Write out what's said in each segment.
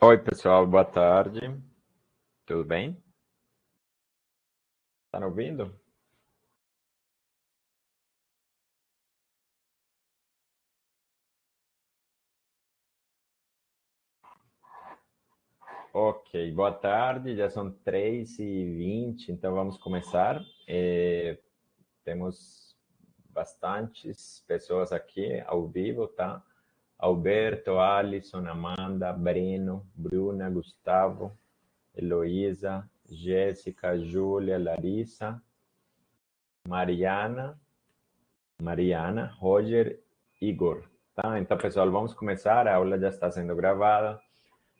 Oi, pessoal, boa tarde. Tudo bem? Tá me ouvindo? Ok, boa tarde. Já são 3h20, então vamos começar. Temos bastantes pessoas aqui ao vivo, tá? Alberto, Alisson, Amanda, Breno, Bruna, Gustavo, Heloísa, Jéssica, Júlia, Larissa, Mariana, Roger, Igor. Tá? Então, pessoal, vamos começar. A aula já está sendo gravada.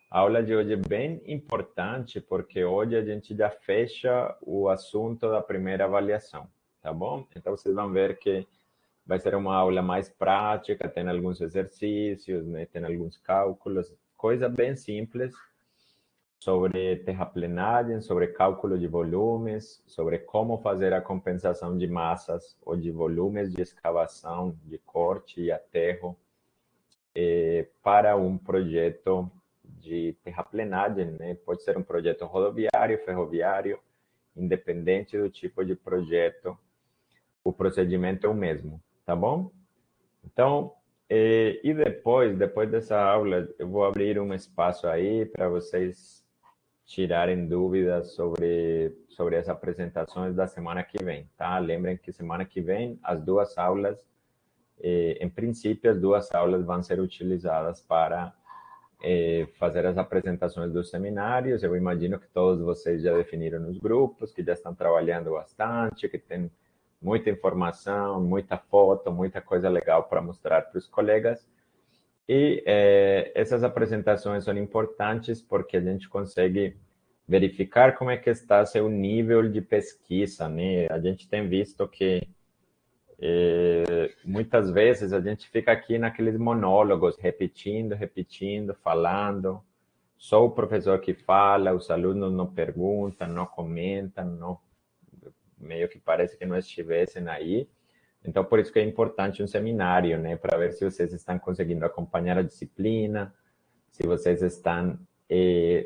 A aula de hoje é bem importante porque hoje a gente já fecha o assunto da primeira avaliação, tá bom? Então vocês vão ver que vai ser uma aula mais prática, tem alguns exercícios, né? Tem alguns cálculos, coisa bem simples sobre terraplenagem, sobre cálculo de volumes, sobre como fazer a compensação de massas ou de volumes de escavação, de corte e aterro para um projeto de terraplenagem, né? Pode ser um projeto rodoviário, ferroviário, independente do tipo de projeto, o procedimento é o mesmo, tá bom? Então, e depois dessa aula, eu vou abrir um espaço aí para vocês tirarem dúvidas sobre as apresentações da semana que vem, tá? Lembrem que semana que vem, as duas aulas, em princípio, as duas aulas vão ser utilizadas para fazer as apresentações dos seminários. Eu imagino que todos vocês já definiram nos grupos, que já estão trabalhando bastante, que tem muita informação, muita foto, muita coisa legal para mostrar para os colegas. E essas apresentações são importantes porque a gente consegue verificar como é que está seu nível de pesquisa, né? A gente tem visto que muitas vezes a gente fica aqui naqueles monólogos, repetindo, falando. Só o professor que fala, os alunos não perguntam, não comentam, não, meio que parece que não estivessem aí. Então, por isso que é importante um seminário, né? Para ver se vocês estão conseguindo acompanhar a disciplina, se vocês estão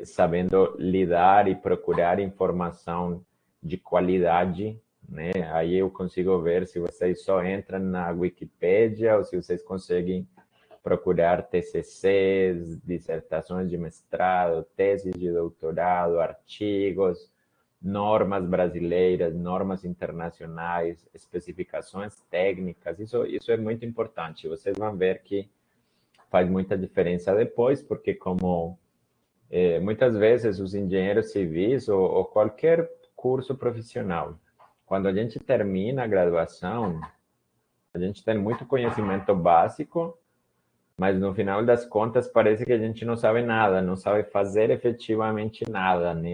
sabendo lidar e procurar informação de qualidade, né? Aí eu consigo ver se vocês só entram na Wikipédia ou se vocês conseguem procurar TCCs, dissertações de mestrado, teses de doutorado, artigos, normas brasileiras, normas internacionais, especificações técnicas. Isso é muito importante. Vocês vão ver que faz muita diferença depois, porque como muitas vezes os engenheiros civis ou qualquer curso profissional, quando a gente termina a graduação, a gente tem muito conhecimento básico, mas no final das contas parece que a gente não sabe nada, não sabe fazer efetivamente nada, né?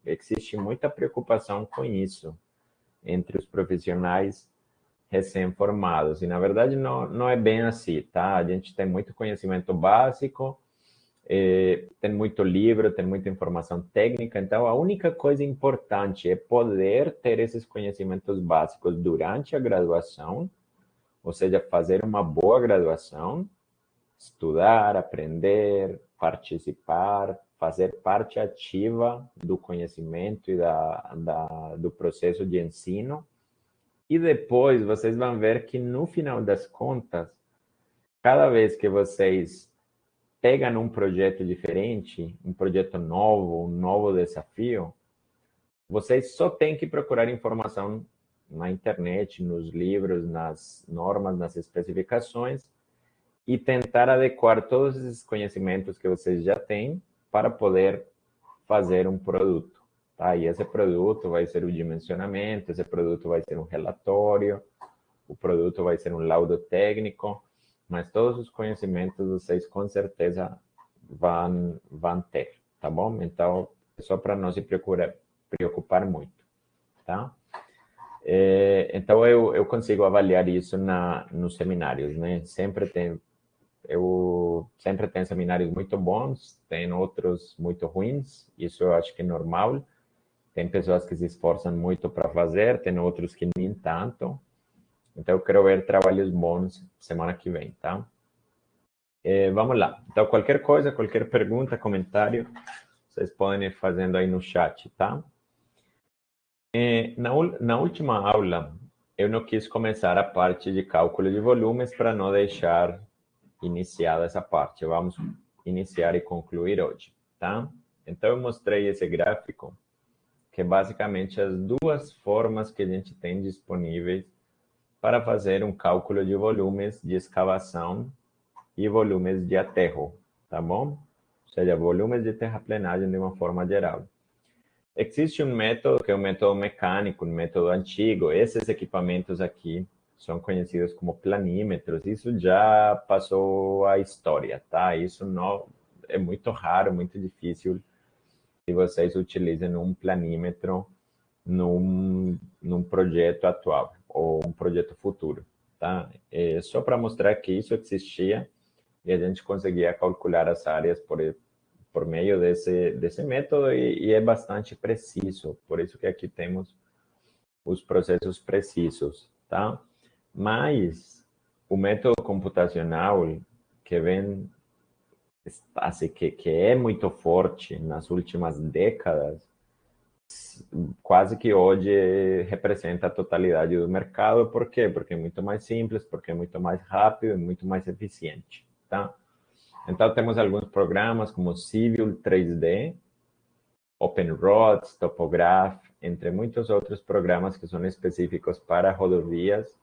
Existe muita preocupação com isso entre os profissionais recém-formados. E na verdade não é bem assim, tá? A gente tem muito conhecimento básico, tem muito livro, tem muita informação técnica, então a única coisa importante é poder ter esses conhecimentos básicos durante a graduação, ou seja, fazer uma boa graduação, estudar, aprender, participar, fazer parte ativa do conhecimento e do processo de ensino. E depois vocês vão ver que no final das contas, cada vez que vocês pegam um projeto diferente, um projeto novo, um novo desafio, vocês só têm que procurar informação na internet, nos livros, nas normas, nas especificações e tentar adequar todos esses conhecimentos que vocês já têm para poder fazer um produto. Tá? E esse produto vai ser o dimensionamento, esse produto vai ser um relatório, o produto vai ser um laudo técnico, mas todos os conhecimentos vocês com certeza vão ter, tá bom? Então, é só para não se preocupar muito, tá? Então, eu consigo avaliar isso nos seminários, né? Eu sempre tenho seminários muito bons, tem outros muito ruins, isso eu acho que é normal. Tem pessoas que se esforçam muito para fazer, tem outros que nem tanto. Então, eu quero ver trabalhos bons semana que vem, tá? Vamos lá. Então, qualquer coisa, qualquer pergunta, comentário, vocês podem ir fazendo aí no chat, tá? Na última aula, eu não quis começar a parte de cálculo de volumes para não deixar iniciada essa parte. Vamos iniciar e concluir hoje, tá? Então, eu mostrei esse gráfico, que é basicamente as duas formas que a gente tem disponíveis para fazer um cálculo de volumes de escavação e volumes de aterro, tá bom? Ou seja, volumes de terraplenagem de uma forma geral. Existe um método que é um método mecânico, um método antigo. Esses equipamentos aqui são conhecidos como planímetros. Isso já passou a história, tá? Isso não é muito raro, muito difícil que vocês utilizem um planímetro num projeto atual ou um projeto futuro, tá? Só para mostrar que isso existia e a gente conseguia calcular as áreas por meio desse método e é bastante preciso, por isso que aqui temos os processos precisos, tá? Mas o método computacional que vem, assim, que é muito forte nas últimas décadas, quase que hoje representa a totalidade do mercado. Por quê? Porque é muito mais simples, porque é muito mais rápido e muito mais eficiente, tá? Então, temos alguns programas como Civil 3D, OpenRoads, Topograph, entre muitos outros programas que são específicos para rodovias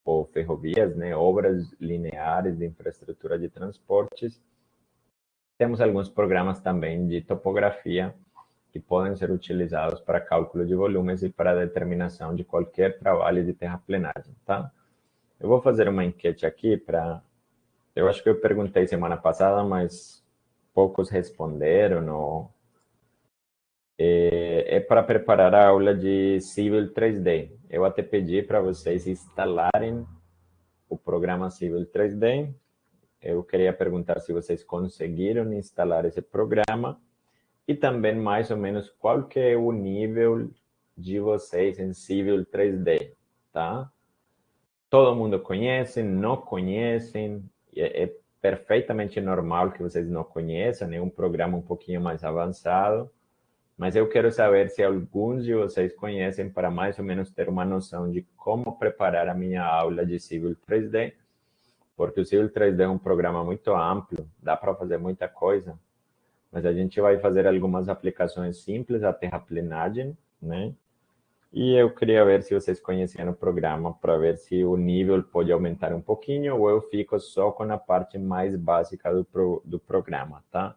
ou ferrovias, né? Obras lineares de infraestrutura de transportes. Temos alguns programas também de topografia que podem ser utilizados para cálculo de volumes e para determinação de qualquer trabalho de terraplenagem, tá? Eu vou fazer uma enquete aqui para... Eu acho que eu perguntei semana passada, mas poucos responderam. É para preparar a aula de Civil 3D. Eu até pedi para vocês instalarem o programa Civil 3D. Eu queria perguntar se vocês conseguiram instalar esse programa e também mais ou menos qual que é o nível de vocês em Civil 3D, tá? Todo mundo conhece, não conhecem, é perfeitamente normal que vocês não conheçam, é um programa um pouquinho mais avançado, mas eu quero saber se alguns de vocês conhecem para mais ou menos ter uma noção de como preparar a minha aula de Civil 3D, porque o Civil 3D é um programa muito amplo, dá para fazer muita coisa, mas a gente vai fazer algumas aplicações simples, a terraplenagem, né? E eu queria ver se vocês conheciam o programa para ver se o nível pode aumentar um pouquinho ou eu fico só com a parte mais básica do programa, tá?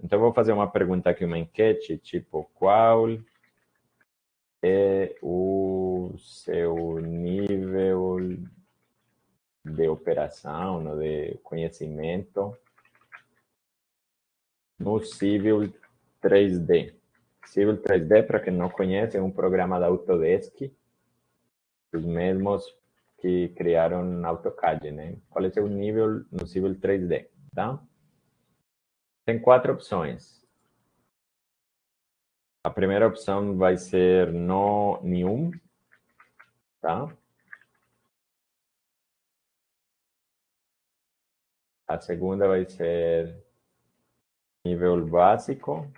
Então, eu vou fazer uma pergunta aqui, uma enquete, tipo, qual é o seu nível de operação, no, de conhecimento no Civil 3D? Civil 3D, para quem não conhece, é um programa da Autodesk, os mesmos que criaram AutoCAD, né? Qual é o seu nível no Civil 3D, tá? Tem 4 opções. A primeira opção vai ser no nenhum, tá? A segunda vai ser nível básico,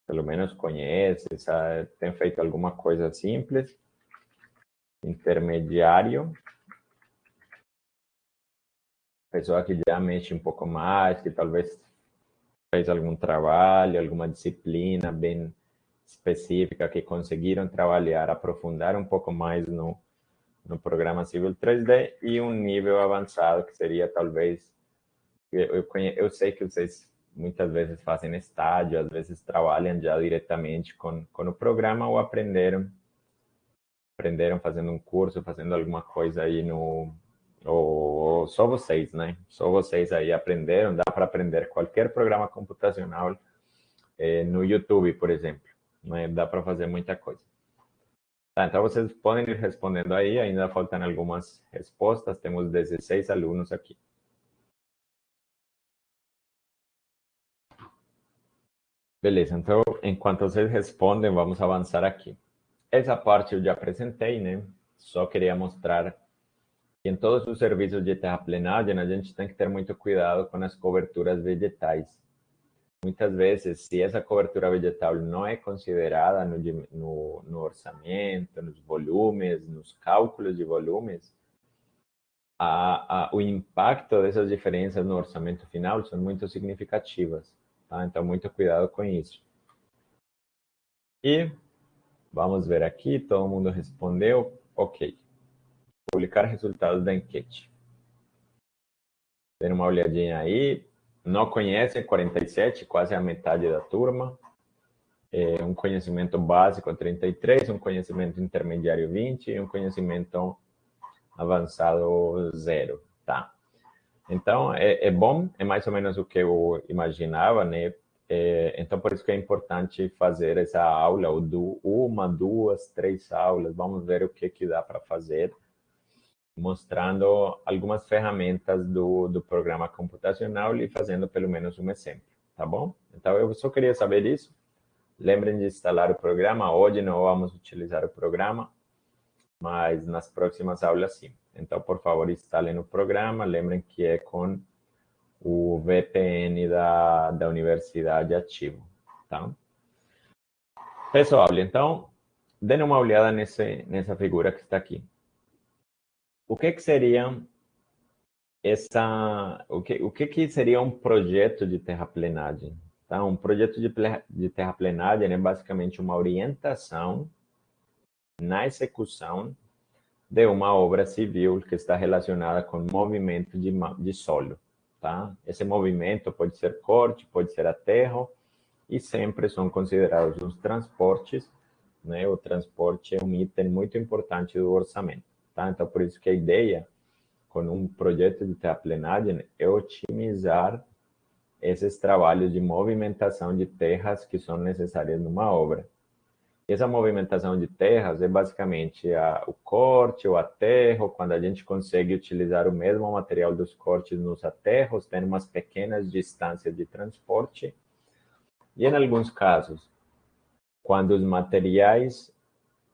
pelo menos conhece, sabe, tem feito alguma coisa simples. Intermediário, pessoa que já mexe um pouco mais, que talvez fez algum trabalho, alguma disciplina bem específica, que conseguiram trabalhar, aprofundar um pouco mais no programa Civil 3D, e um nível avançado, que seria talvez... Eu sei que vocês muitas vezes fazem estágio, às vezes trabalham já diretamente com o programa ou aprenderam fazendo um curso, fazendo alguma coisa aí ou só vocês, né? Só vocês aí aprenderam, dá para aprender qualquer programa computacional no YouTube, por exemplo, né? Dá para fazer muita coisa. Tá, então vocês podem ir respondendo aí, ainda faltam algumas respostas, temos 16 alunos aqui. Beleza, então enquanto vocês respondem, vamos avançar aqui. Essa parte eu já apresentei, né? Só queria mostrar E em todos os serviços de terraplenagem, a gente tem que ter muito cuidado com as coberturas vegetais. Muitas vezes, se essa cobertura vegetal não é considerada no orçamento, nos volumes, nos cálculos de volumes, o impacto dessas diferenças no orçamento final são muito significativas. Tá? Então, muito cuidado com isso. E vamos ver aqui, todo mundo respondeu. Ok. Publicar resultados da enquete. Dê uma olhadinha aí. Não conhecem 47, quase a metade da turma. Um conhecimento básico 33, um conhecimento intermediário 20 e um conhecimento avançado 0, tá? Então, é bom, é mais ou menos o que eu imaginava, né? Então, por isso que é importante fazer essa aula, ou uma, duas, três aulas, vamos ver o que dá para fazer, mostrando algumas ferramentas do programa computacional e fazendo pelo menos um exemplo, tá bom? Então, eu só queria saber isso. Lembrem de instalar o programa. Hoje não vamos utilizar o programa, mas nas próximas aulas sim. Então, por favor, instalem o programa. Lembrem que é com o VPN da universidade ativo, tá? Pessoal, então, deem uma olhada nessa figura que está aqui. O que seria o que seria um projeto de terraplenagem? Tá? Um projeto de terraplenagem é basicamente uma orientação na execução de uma obra civil que está relacionada com movimento de solo. Tá? Esse movimento pode ser corte, pode ser aterro, e sempre são considerados os transportes, né? O transporte é um item muito importante do orçamento. Tá? Então, por isso que a ideia com um projeto de terraplenagem é otimizar esses trabalhos de movimentação de terras que são necessárias numa obra. Essa movimentação de terras é basicamente o corte, o aterro, quando a gente consegue utilizar o mesmo material dos cortes nos aterros, tem umas pequenas distâncias de transporte. E em alguns casos, quando os materiais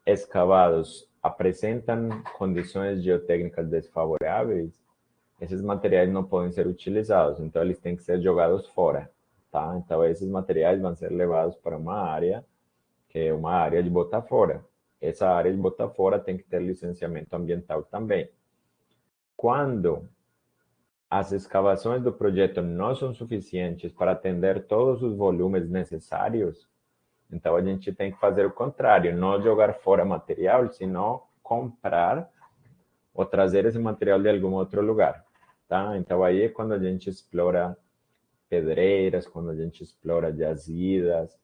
escavados apresentam condições geotécnicas desfavoráveis, esses materiais não podem ser utilizados, então eles têm que ser jogados fora, tá? Então esses materiais vão ser levados para uma área que é uma área de botar fora. Essa área de botar fora tem que ter licenciamento ambiental também. Quando as escavações do projeto não são suficientes para atender todos os volumes necessários, então a gente tem que fazer o contrário, não jogar fora material, senão comprar ou trazer esse material de algum outro lugar, tá? Então aí é quando a gente explora pedreiras, quando a gente explora jazidas,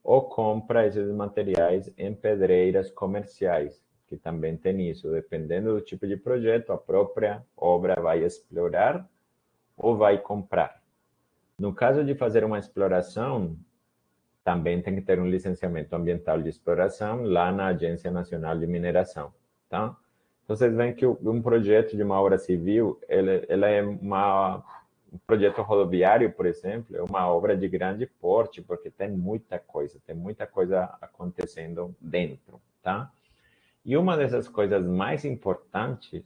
ou compra esses materiais em pedreiras comerciais, que também tem isso. Dependendo do tipo de projeto, a própria obra vai explorar ou vai comprar. No caso de fazer uma exploração, também tem que ter um licenciamento ambiental de exploração lá na Agência Nacional de Mineração, tá? Vocês veem que um projeto de uma obra civil, ela é um projeto rodoviário, por exemplo, é uma obra de grande porte, porque tem muita coisa acontecendo dentro, tá? E uma dessas coisas mais importantes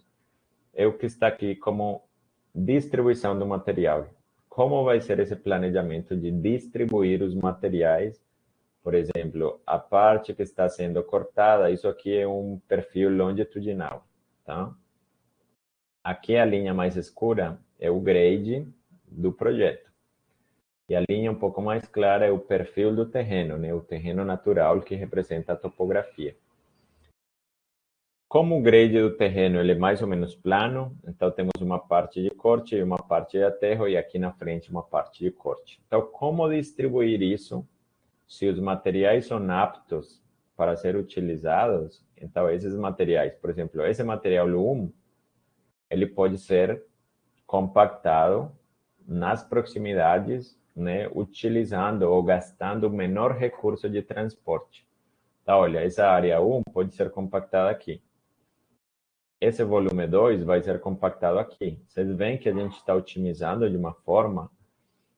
é o que está aqui como distribuição do material. Como vai ser esse planejamento de distribuir os materiais? Por exemplo, a parte que está sendo cortada, isso aqui é um perfil longitudinal, tá? Aqui a linha mais escura é o grade do projeto. E a linha um pouco mais clara é o perfil do terreno, né? O terreno natural que representa a topografia. Como o grade do terreno ele é mais ou menos plano, então temos uma parte de corte e uma parte de aterro, e aqui na frente uma parte de corte. Então, como distribuir isso? Se os materiais são aptos para ser utilizados, então esses materiais, por exemplo, esse material 1, ele pode ser compactado nas proximidades, né, utilizando ou gastando o menor recurso de transporte. Então, olha, essa área 1 pode ser compactada aqui. Esse volume 2 vai ser compactado aqui. Vocês veem que a gente está otimizando de uma forma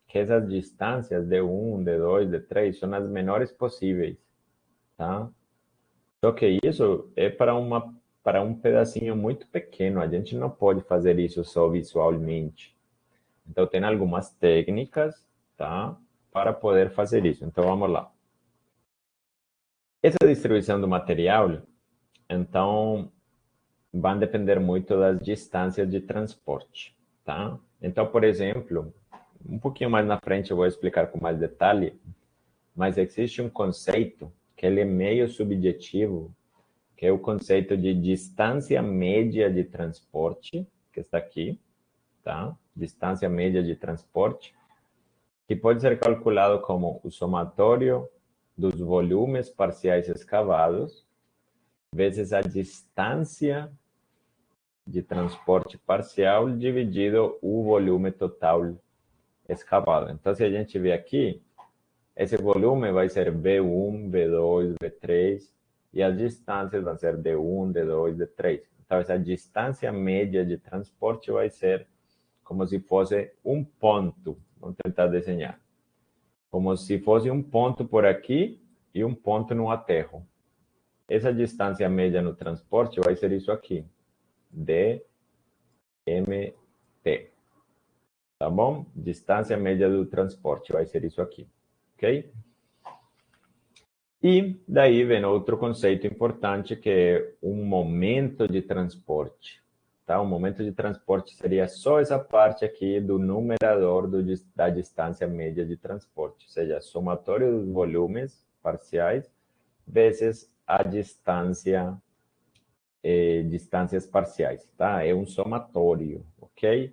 que essas distâncias D1, D2, D3 são as menores possíveis, tá? Só que isso é para para um pedacinho muito pequeno. A gente não pode fazer isso só visualmente. Então, tem algumas técnicas, tá? Para poder fazer isso. Então, vamos lá. Essa distribuição do material, então, vai depender muito das distâncias de transporte, tá? Então, por exemplo, um pouquinho mais na frente eu vou explicar com mais detalhe, mas existe um conceito que ele é meio subjetivo, que é o conceito de distância média de transporte, que está aqui, tá? Distância média de transporte, que pode ser calculado como o somatório dos volumes parciais escavados vezes a distância de transporte parcial dividido o volume total escavado. Então, se a gente vê aqui, esse volume vai ser V1, V2, V3, e as distâncias vão ser D1, D2, D3. Então, essa distância média de transporte vai ser como se fosse um ponto. Vamos tentar desenhar. Como se fosse um ponto por aqui e um ponto no aterro. Essa distância média no transporte vai ser isso aqui. DMT. Tá bom? Distância média do transporte vai ser isso aqui. Ok? E daí vem outro conceito importante que é um momento de transporte. Tá? O momento de transporte seria só essa parte aqui do numerador da distância média de transporte, ou seja, somatório dos volumes parciais vezes a distâncias parciais, tá? É um somatório, ok?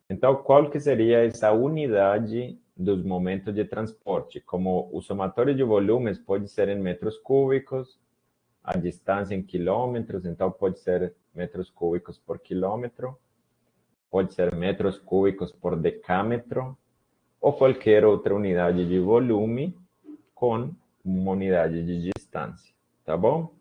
Então, qual que seria essa unidade dos momentos de transporte? Como o somatório de volumes pode ser em metros cúbicos, a distância em quilômetros, então pode ser metros cúbicos por quilômetro, pode ser metros cúbicos por decâmetro, ou qualquer outra unidade de volume com uma unidade de distância, tá bom?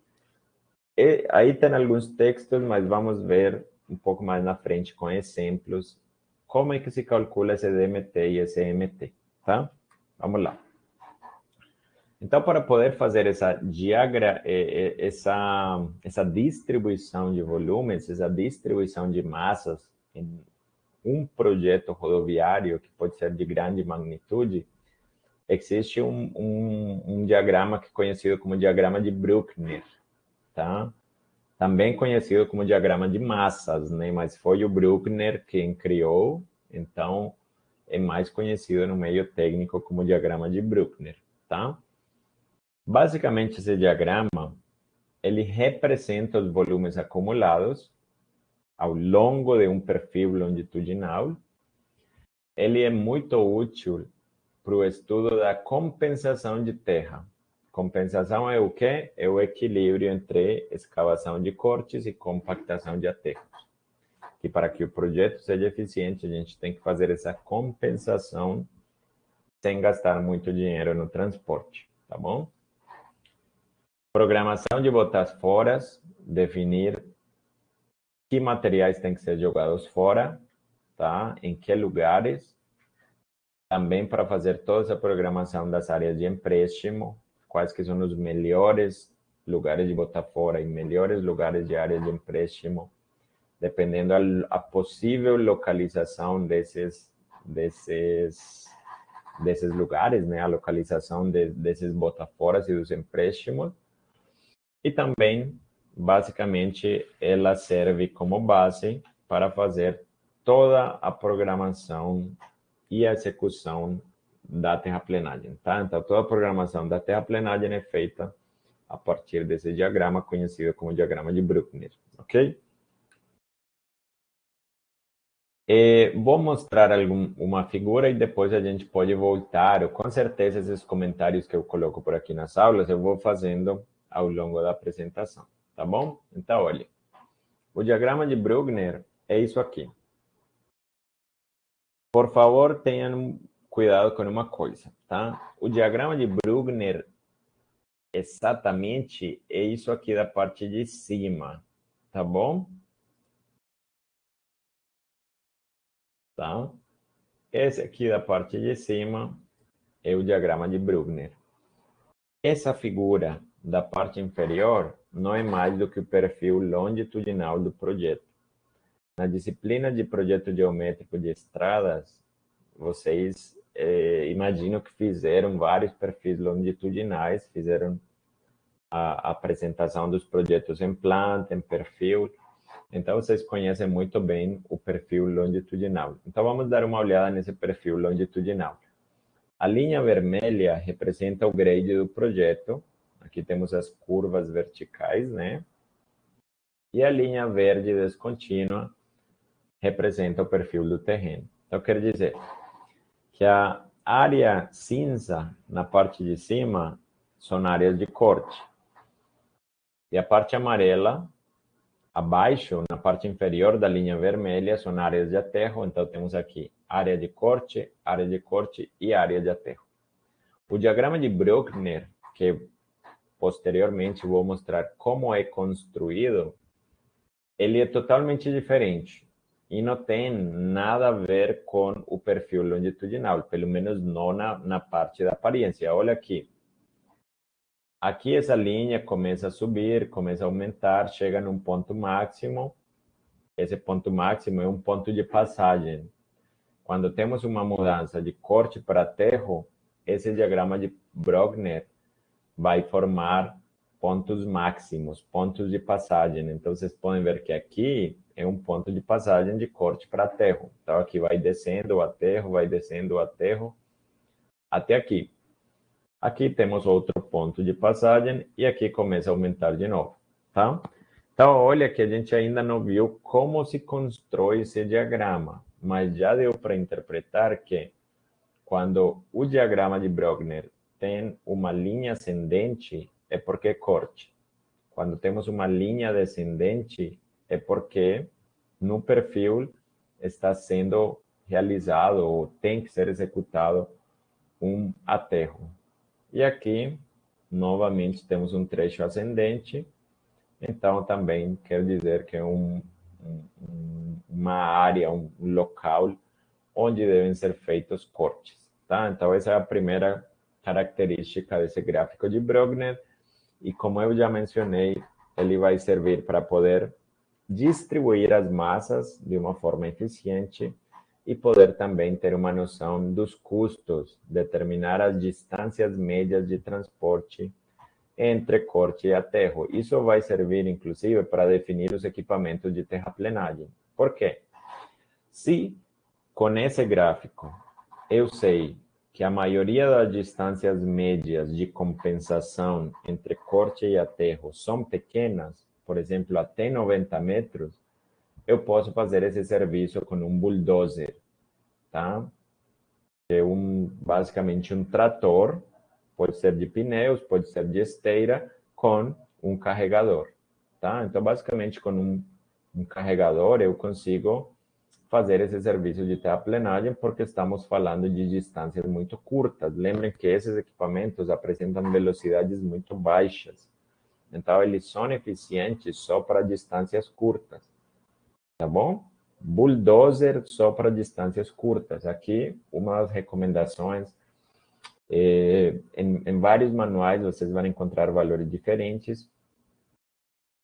E aí tem alguns textos, mas vamos ver um pouco mais na frente com exemplos como é que se calcula esse DMT e esse MT, tá? Vamos lá. Então, para poder fazer essa distribuição de volumes, essa distribuição de massas em um projeto rodoviário que pode ser de grande magnitude, existe um diagrama que é conhecido como diagrama de Bruckner, tá? Também conhecido como diagrama de massas, né? Mas foi o Bruckner quem criou, então é mais conhecido no meio técnico como diagrama de Bruckner, tá? Basicamente, esse diagrama, ele representa os volumes acumulados ao longo de um perfil longitudinal. Ele é muito útil para o estudo da compensação de terra. Compensação é o quê? É o equilíbrio entre escavação de cortes e compactação de aterros. Que para que o projeto seja eficiente, a gente tem que fazer essa compensação sem gastar muito dinheiro no transporte, tá bom? Programação de botar fora, definir que materiais têm que ser jogados fora, tá? Em que lugares. Também para fazer toda essa programação das áreas de empréstimo, quais que são os melhores lugares de botar fora e melhores lugares de área de empréstimo, dependendo a possível localização desses lugares, né? A localização desses botaforas e dos empréstimos. E também, basicamente, ela serve como base para fazer toda a programação e a execução da terraplenagem, tá? Então, toda a programação da terraplenagem é feita a partir desse diagrama conhecido como diagrama de Bruckner, ok? Vou mostrar uma figura e depois a gente pode voltar. Com certeza, esses comentários que eu coloco por aqui nas aulas, eu vou fazendo ao longo da apresentação, tá bom? Então, olha, o diagrama de Bruckner é isso aqui. Por favor, tenham cuidado com uma coisa, tá? O diagrama de Bruckner exatamente é isso aqui da parte de cima, tá bom? Tá? Esse aqui da parte de cima é o diagrama de Bruckner. Essa figura da parte inferior não é mais do que o perfil longitudinal do projeto. Na disciplina de projeto geométrico de estradas, vocês imaginam que fizeram vários perfis longitudinais, fizeram a apresentação dos projetos em planta, em perfil. Então, vocês conhecem muito bem o perfil longitudinal. Então, vamos dar uma olhada nesse perfil longitudinal. A linha vermelha representa o grade do projeto. Aqui temos as curvas verticais, né? E a linha verde descontínua representa o perfil do terreno. Então, quer dizer que a área cinza na parte de cima são áreas de corte. E a parte amarela, abaixo, na parte inferior da linha vermelha, são áreas de aterro. Então, temos aqui área de corte e área de aterro. O diagrama de Bruckner, que posteriormente vou mostrar como é construído, ele é totalmente diferente e não tem nada a ver com o perfil longitudinal, pelo menos não na parte da aparência. Olha aqui. Aqui essa linha começa a subir, começa a aumentar, chega num ponto máximo. Esse ponto máximo é um ponto de passagem. Quando temos uma mudança de corte para aterro, esse diagrama de Bruckner vai formar pontos máximos, pontos de passagem. Então, vocês podem ver que aqui é um ponto de passagem de corte para aterro. Então, aqui vai descendo o aterro, vai descendo o aterro, até aqui. Aqui temos outro ponto de passagem e aqui começa a aumentar de novo, tá? Então, olha que a gente ainda não viu como se constrói esse diagrama, mas já deu para interpretar que quando o diagrama de Bruckner tem uma linha ascendente, é porque é corte. Quando temos uma linha descendente, é porque no perfil está sendo realizado ou tem que ser executado um aterro. E aqui, novamente, temos um trecho ascendente, então também quer dizer que é uma área, um local onde devem ser feitos cortes, tá? Então, essa é a primeira característica desse gráfico de Bruckner, e como eu já mencionei, ele vai servir para poder distribuir as massas de uma forma eficiente e poder também ter uma noção dos custos, determinar as distâncias médias de transporte entre corte e aterro. Isso vai servir, inclusive, para definir os equipamentos de terraplenagem. Por quê? Se com esse gráfico eu sei que a maioria das distâncias médias de compensação entre corte e aterro são pequenas, por exemplo, até 90 metros, eu posso fazer esse serviço com um bulldozer, tá? É basicamente um trator, pode ser de pneus, pode ser de esteira, com um carregador, tá? Então, basicamente, com um carregador, eu consigo fazer esse serviço de terraplenagem, porque estamos falando de distâncias muito curtas. Lembrem que esses equipamentos apresentam velocidades muito baixas. Então, eles são eficientes só para distâncias curtas, tá bom? Bulldozer só para distâncias curtas. Aqui, uma das recomendações, em vários manuais vocês vão encontrar valores diferentes,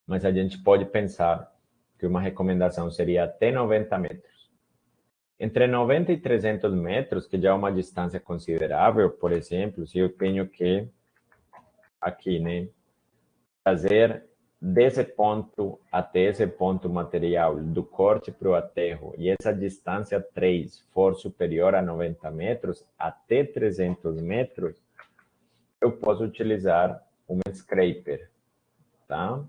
mas a gente pode pensar que uma recomendação seria até 90 metros. Entre 90 e 300 metros, que já é uma distância considerável, por exemplo, se eu tenho que, aqui, né, trazer desse ponto até esse ponto material, do corte para o aterro, e essa distância 3 for superior a 90 metros, até 300 metros, eu posso utilizar um scraper, tá?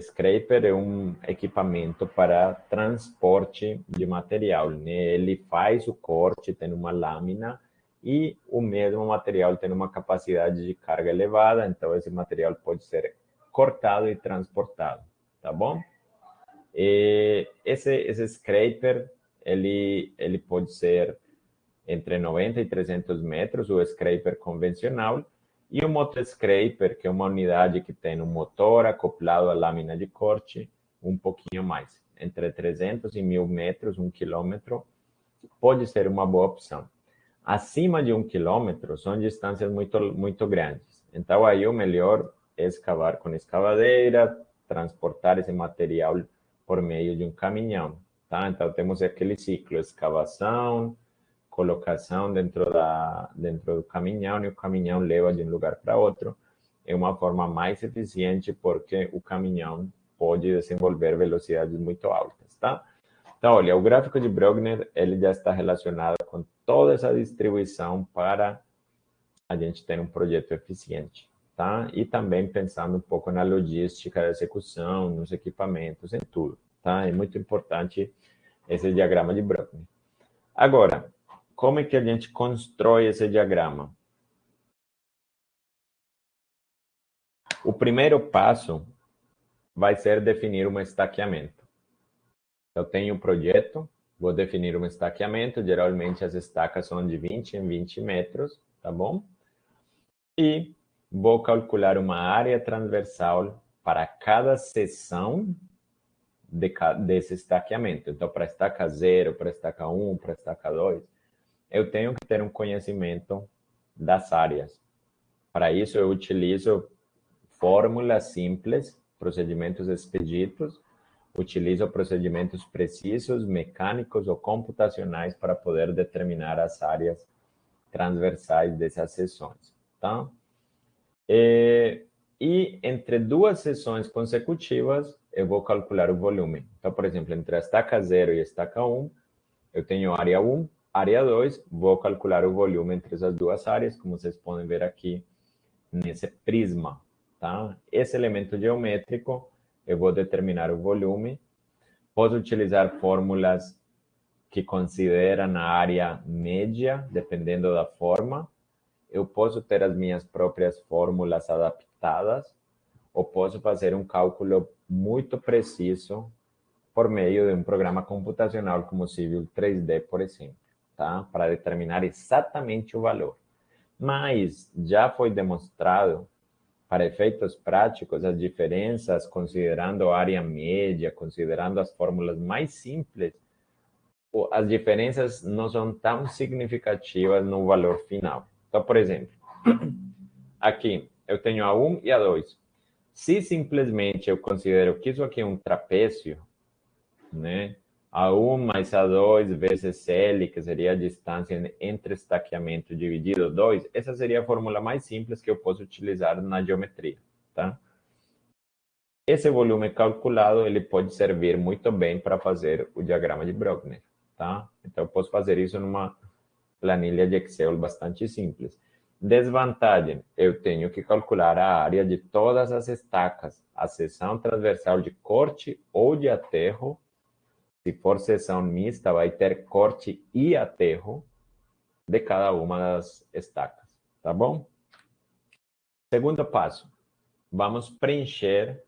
Scraper é um equipamento para transporte de material, né? Ele faz o corte, tem uma lâmina, e o mesmo material tem uma capacidade de carga elevada, então esse material pode ser cortado e transportado, tá bom? E esse scraper, ele pode ser entre 90 e 300 metros, o scraper convencional, e o motoscraper, que é uma unidade que tem um motor acoplado à lâmina de corte, um pouquinho mais. Entre 300 e 1.000 metros, 1 quilômetro, pode ser uma boa opção. Acima de 1 quilômetro, são distâncias muito, muito grandes. Então, aí o melhor escavar com escavadeira, transportar esse material por meio de um caminhão, tá? Então, temos aquele ciclo, escavação, colocação dentro do caminhão, e o caminhão leva de um lugar para outro. É uma forma mais eficiente porque o caminhão pode desenvolver velocidades muito altas, tá? Então, olha, o gráfico de Brogner, ele já está relacionado com toda essa distribuição para a gente ter um projeto eficiente, tá? E também pensando um pouco na logística da execução, nos equipamentos, em tudo, tá? É muito importante esse diagrama de Brogner. Agora, como é que a gente constrói esse diagrama? O primeiro passo vai ser definir um estaqueamento. Eu tenho um projeto, vou definir um estaqueamento, geralmente as estacas são de 20 em 20 metros, tá bom? E vou calcular uma área transversal para cada seção desse estaqueamento. Então, para estaca 0, para estaca 1, para estaca 2, eu tenho que ter um conhecimento das áreas. Para isso, eu utilizo fórmulas simples, procedimentos expeditos, utilizo procedimentos precisos, mecânicos ou computacionais para poder determinar as áreas transversais dessas seções, tá? E entre duas sessões consecutivas, eu vou calcular o volume. Então, por exemplo, entre a estaca 0 e a estaca 1, eu tenho área 1, área 2, vou calcular o volume entre essas duas áreas, como vocês podem ver aqui nesse prisma, tá? Esse elemento geométrico, eu vou determinar o volume. Posso utilizar fórmulas que consideram a área média, dependendo da forma. Eu posso ter as minhas próprias fórmulas adaptadas, ou posso fazer um cálculo muito preciso por meio de um programa computacional como o Civil 3D, por exemplo, tá? Para determinar exatamente o valor. Mas já foi demonstrado, para efeitos práticos, as diferenças, considerando a área média, considerando as fórmulas mais simples, as diferenças não são tão significativas no valor final. Então, por exemplo, aqui eu tenho a 1 e a 2. Se simplesmente eu considero que isso aqui é um trapézio, né? A 1 mais a 2 vezes L, que seria a distância entre estaqueamento dividido 2, essa seria a fórmula mais simples que eu posso utilizar na geometria, tá? Esse volume calculado, ele pode servir muito bem para fazer o diagrama de Brogner, tá? Então, eu posso fazer isso numa planilha de Excel bastante simples. Desvantagem, eu tenho que calcular a área de todas as estacas, a seção transversal de corte ou de aterro. Se for seção mista, vai ter corte e aterro de cada uma das estacas, tá bom? Segundo passo, vamos preencher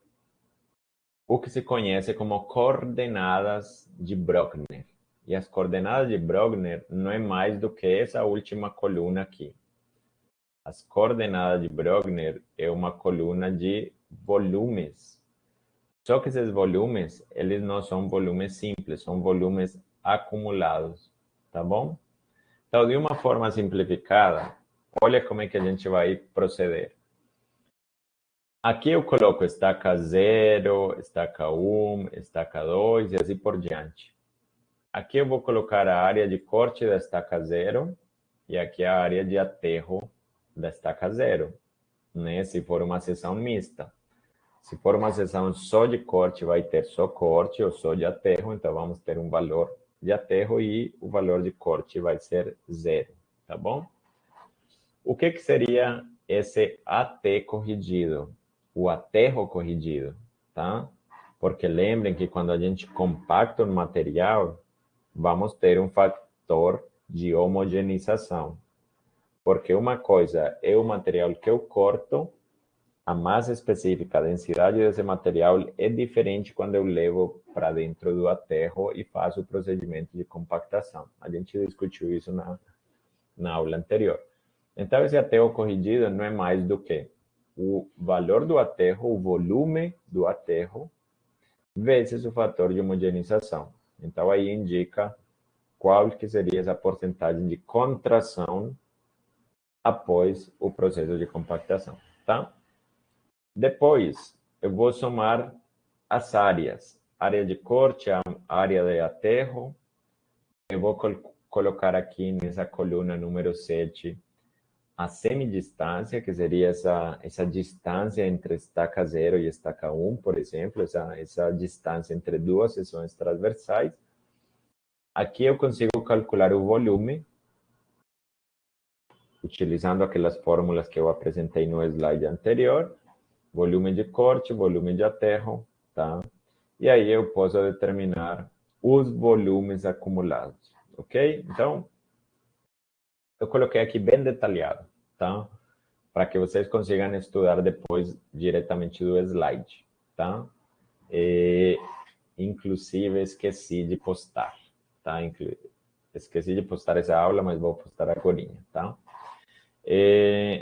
o que se conhece como coordenadas de Brogner. E as coordenadas de Brogner não é mais do que essa última coluna aqui. As coordenadas de Brogner é uma coluna de volumes. Só que esses volumes, eles não são volumes simples, são volumes acumulados, tá bom? Então, de uma forma simplificada, olha como é que a gente vai proceder. Aqui eu coloco estaca 0, estaca 1, estaca 2 e assim por diante. Aqui eu vou colocar a área de corte da estaca 0 e aqui a área de aterro da estaca 0, né? Se for uma seção mista. Se for uma seção só de corte, vai ter só corte ou só de aterro, então vamos ter um valor de aterro e o valor de corte vai ser 0, tá bom? O que seria esse AT corrigido? O aterro corrigido, tá? Porque lembrem que quando a gente compacta um material, vamos ter um fator de homogeneização. Porque uma coisa é o material que eu corto, a massa específica, a densidade desse material é diferente quando eu levo para dentro do aterro e faço o procedimento de compactação. A gente discutiu isso na aula anterior. Então, esse aterro corrigido não é mais do que o valor do aterro, o volume do aterro, vezes o fator de homogeneização. Então, aí indica qual que seria essa porcentagem de contração após o processo de compactação, tá? Depois, eu vou somar as áreas. Área de corte, a área de aterro. Eu vou colocar aqui nessa coluna número 7 a semidistância, que seria essa distância entre estaca 0 e estaca 1, por exemplo, essa distância entre duas seções transversais. Aqui eu consigo calcular o volume, utilizando aquelas fórmulas que eu apresentei no slide anterior, volume de corte, volume de aterro, tá? E aí eu posso determinar os volumes acumulados, ok? Então, eu coloquei aqui bem detalhado, tá? Para que vocês consigam estudar depois diretamente do slide, tá? Inclusive, esqueci de postar, tá? Esqueci de postar essa aula, mas vou postar agora, tá?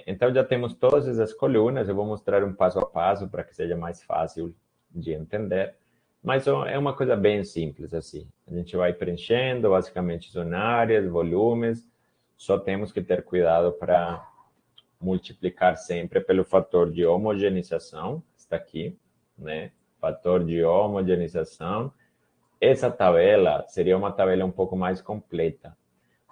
Então, já temos todas essas colunas. Eu vou mostrar um passo a passo para que seja mais fácil de entender. Mas é uma coisa bem simples, assim. A gente vai preenchendo, basicamente são áreas, volumes. Só temos que ter cuidado para multiplicar sempre pelo fator de homogeneização, que está aqui, né? Fator de homogeneização. Essa tabela seria uma tabela um pouco mais completa,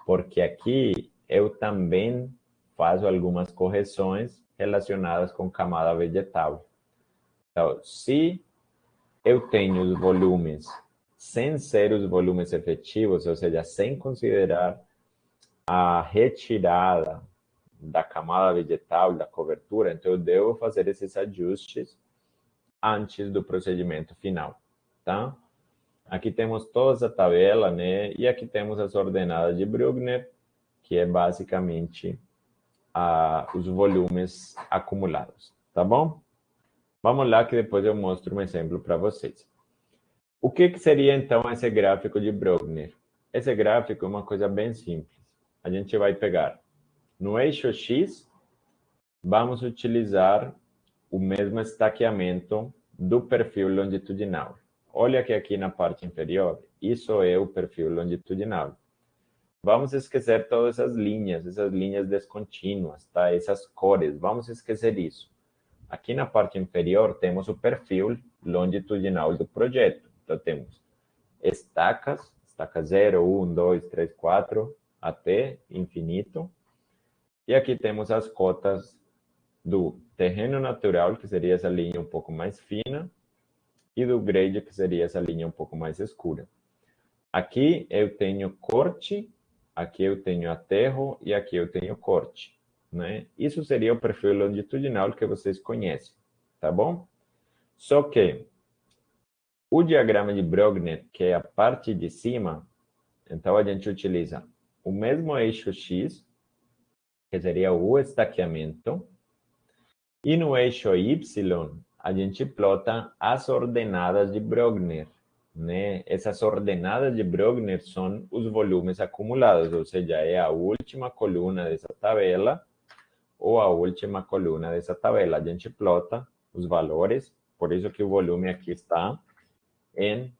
porque aqui eu também faço algumas correções relacionadas com camada vegetal. Então, se eu tenho os volumes sem ser os volumes efetivos, ou seja, sem considerar a retirada da camada vegetal, da cobertura, então eu devo fazer esses ajustes antes do procedimento final, tá? Aqui temos toda a tabela, né? E aqui temos as ordenadas de Bruckner, que é basicamente os volumes acumulados, tá bom? Vamos lá que depois eu mostro um exemplo para vocês. O que seria, então, esse gráfico de Bruckner? Esse gráfico é uma coisa bem simples. A gente vai pegar no eixo X, vamos utilizar o mesmo estaqueamento do perfil longitudinal. Olha que aqui na parte inferior, isso é o perfil longitudinal. Vamos esquecer todas essas linhas descontínuas, tá? Essas cores, vamos esquecer isso. Aqui na parte inferior temos o perfil longitudinal do projeto. Então temos estacas, estaca 0, 1, 2, 3, 4, até infinito. E aqui temos as cotas do terreno natural, que seria essa linha um pouco mais fina, e do grade, que seria essa linha um pouco mais escura. Aqui eu tenho corte, aqui eu tenho aterro e aqui eu tenho corte, né? Isso seria o perfil longitudinal que vocês conhecem, tá bom? Só que o diagrama de Bruckner, que é a parte de cima, então a gente utiliza o mesmo eixo X, que seria o estaqueamento, e no eixo Y, a gente plota as ordenadas de Bruckner, né? Essas ordenadas de Bruckner são os volumes acumulados, ou seja, é a última coluna dessa tabela ou a última coluna dessa tabela. A gente plota os valores, por isso que o volume aqui está em...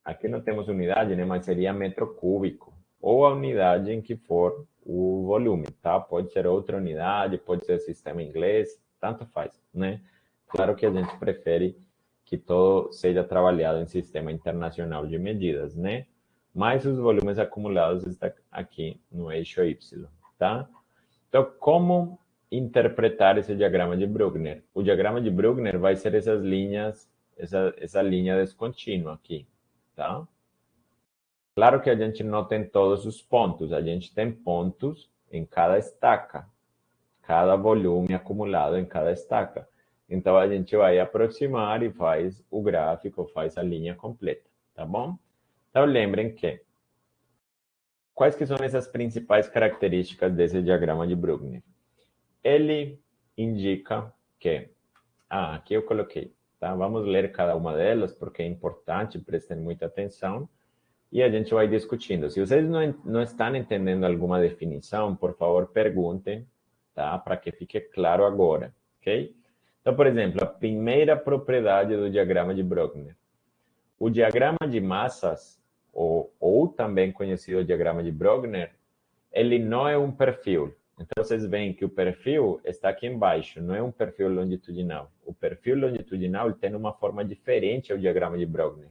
Aqui não temos unidade, né? Mas seria metro cúbico, ou a unidade em que for o volume, tá? Pode ser outra unidade, pode ser sistema inglês, tanto faz, né? Claro que a gente prefere que todo seja trabalhado em sistema internacional de medidas, né? Mas os volumes acumulados estão aqui no eixo Y, tá? Então, como interpretar esse diagrama de Bruckner? O diagrama de Bruckner vai ser essas linhas, essa linha descontínua aqui, tá? Claro que a gente não tem todos os pontos, a gente tem pontos em cada estaca, cada volume acumulado em cada estaca. Então, a gente vai aproximar e faz o gráfico, faz a linha completa, tá bom? Então, lembrem que, quais que são essas principais características desse diagrama de Bruckner? Ele indica que, aqui eu coloquei, tá? Vamos ler cada uma delas, porque é importante, prestem muita atenção, e a gente vai discutindo. Se vocês não estão entendendo alguma definição, por favor, perguntem, tá? Para que fique claro agora, ok? Então, por exemplo, a primeira propriedade do diagrama de Bruckner. O diagrama de massas, ou também conhecido diagrama de Bruckner, ele não é um perfil, Então, vocês veem que o perfil está aqui embaixo, não é um perfil longitudinal. O perfil longitudinal tem uma forma diferente ao diagrama de Brogner,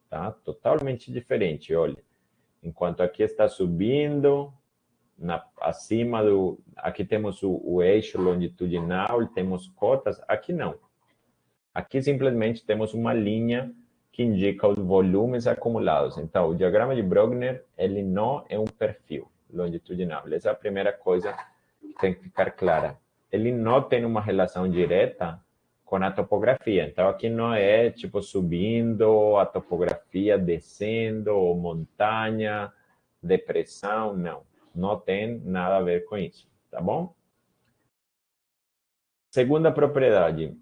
tá? Totalmente diferente, olha. Enquanto aqui está subindo, acima do... Aqui temos o eixo longitudinal, temos cotas, aqui não. Aqui simplesmente temos uma linha que indica os volumes acumulados. Então, o diagrama de Brogner, ele não é um perfil longitudinal. Essa é a primeira coisa que tem que ficar clara. Ele não tem uma relação direta com a topografia. Então, aqui não é tipo subindo, a topografia descendo, ou montanha, depressão, não. Não tem nada a ver com isso, tá bom? Segunda propriedade.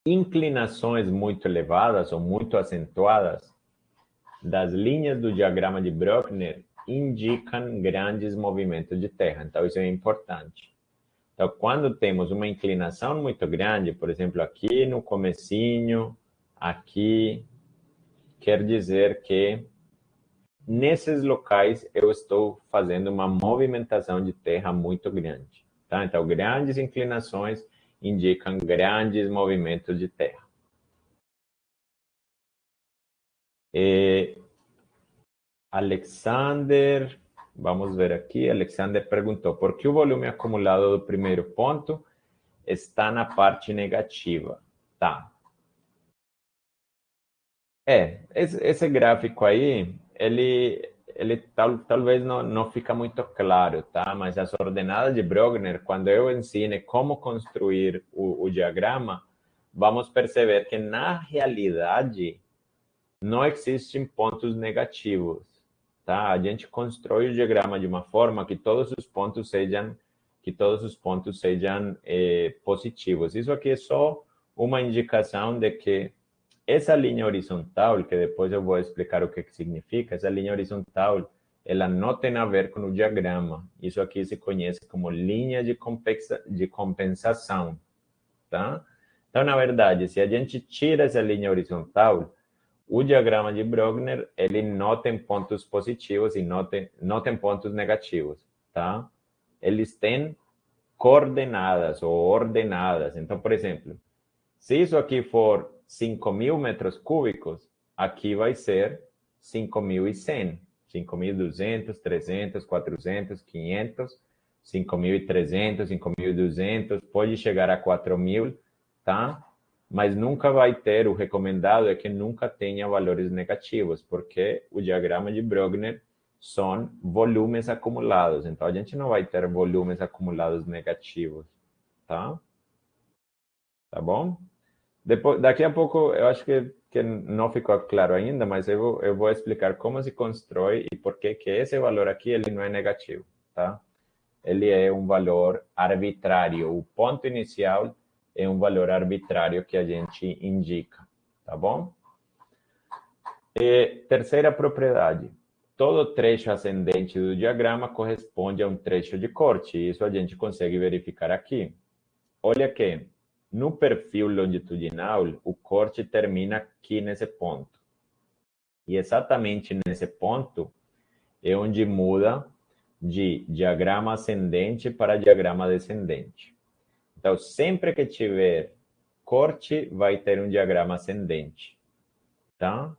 Inclinações muito elevadas ou muito acentuadas das linhas do diagrama de Brogner indicam grandes movimentos de terra. Então, isso é importante. Então, quando temos uma inclinação muito grande, por exemplo, aqui no comecinho, aqui, quer dizer que nesses locais eu estou fazendo uma movimentação de terra muito grande. Tá? Então, grandes inclinações indicam grandes movimentos de terra. Alexander, vamos ver aqui, Alexander perguntou, por que o volume acumulado do primeiro ponto está na parte negativa? Tá. Esse gráfico aí, ele talvez não fica muito claro, tá? Mas as ordenadas de Brogner, quando eu ensine como construir o diagrama, vamos perceber que, na realidade, não existem pontos negativos, tá? A gente constrói o diagrama de uma forma que todos os pontos sejam positivos. Isso aqui é só uma indicação de que essa linha horizontal, que depois eu vou explicar o que significa, essa linha horizontal, ela não tem a ver com o diagrama. Isso aqui se conhece como linha de compensação, tá? Então, na verdade, se a gente tira essa linha horizontal, o diagrama de Brogner, ele não tem pontos positivos e não tem pontos negativos, tá? Eles têm coordenadas ou ordenadas. Então, por exemplo, se isso aqui for 5.000 metros cúbicos, aqui vai ser 5.100, 5.200, 300, 400, 500, 5.300, 5.200, pode chegar a 4.000, tá? Mas nunca vai ter, o recomendado é que nunca tenha valores negativos, porque o diagrama de Brogner são volumes acumulados, então a gente não vai ter volumes acumulados negativos, tá? Tá bom? Daqui a pouco, eu acho que não ficou claro ainda, mas eu vou explicar como se constrói e por que esse valor aqui ele não é negativo, tá? Ele é um valor arbitrário. O ponto inicial é um valor arbitrário que a gente indica, tá bom? E terceira propriedade. Todo trecho ascendente do diagrama corresponde a um trecho de corte. Isso a gente consegue verificar aqui. Olha aqui. No perfil longitudinal, o corte termina aqui nesse ponto. E exatamente nesse ponto é onde muda de diagrama ascendente para diagrama descendente. Então, sempre que tiver corte, vai ter um diagrama ascendente, tá?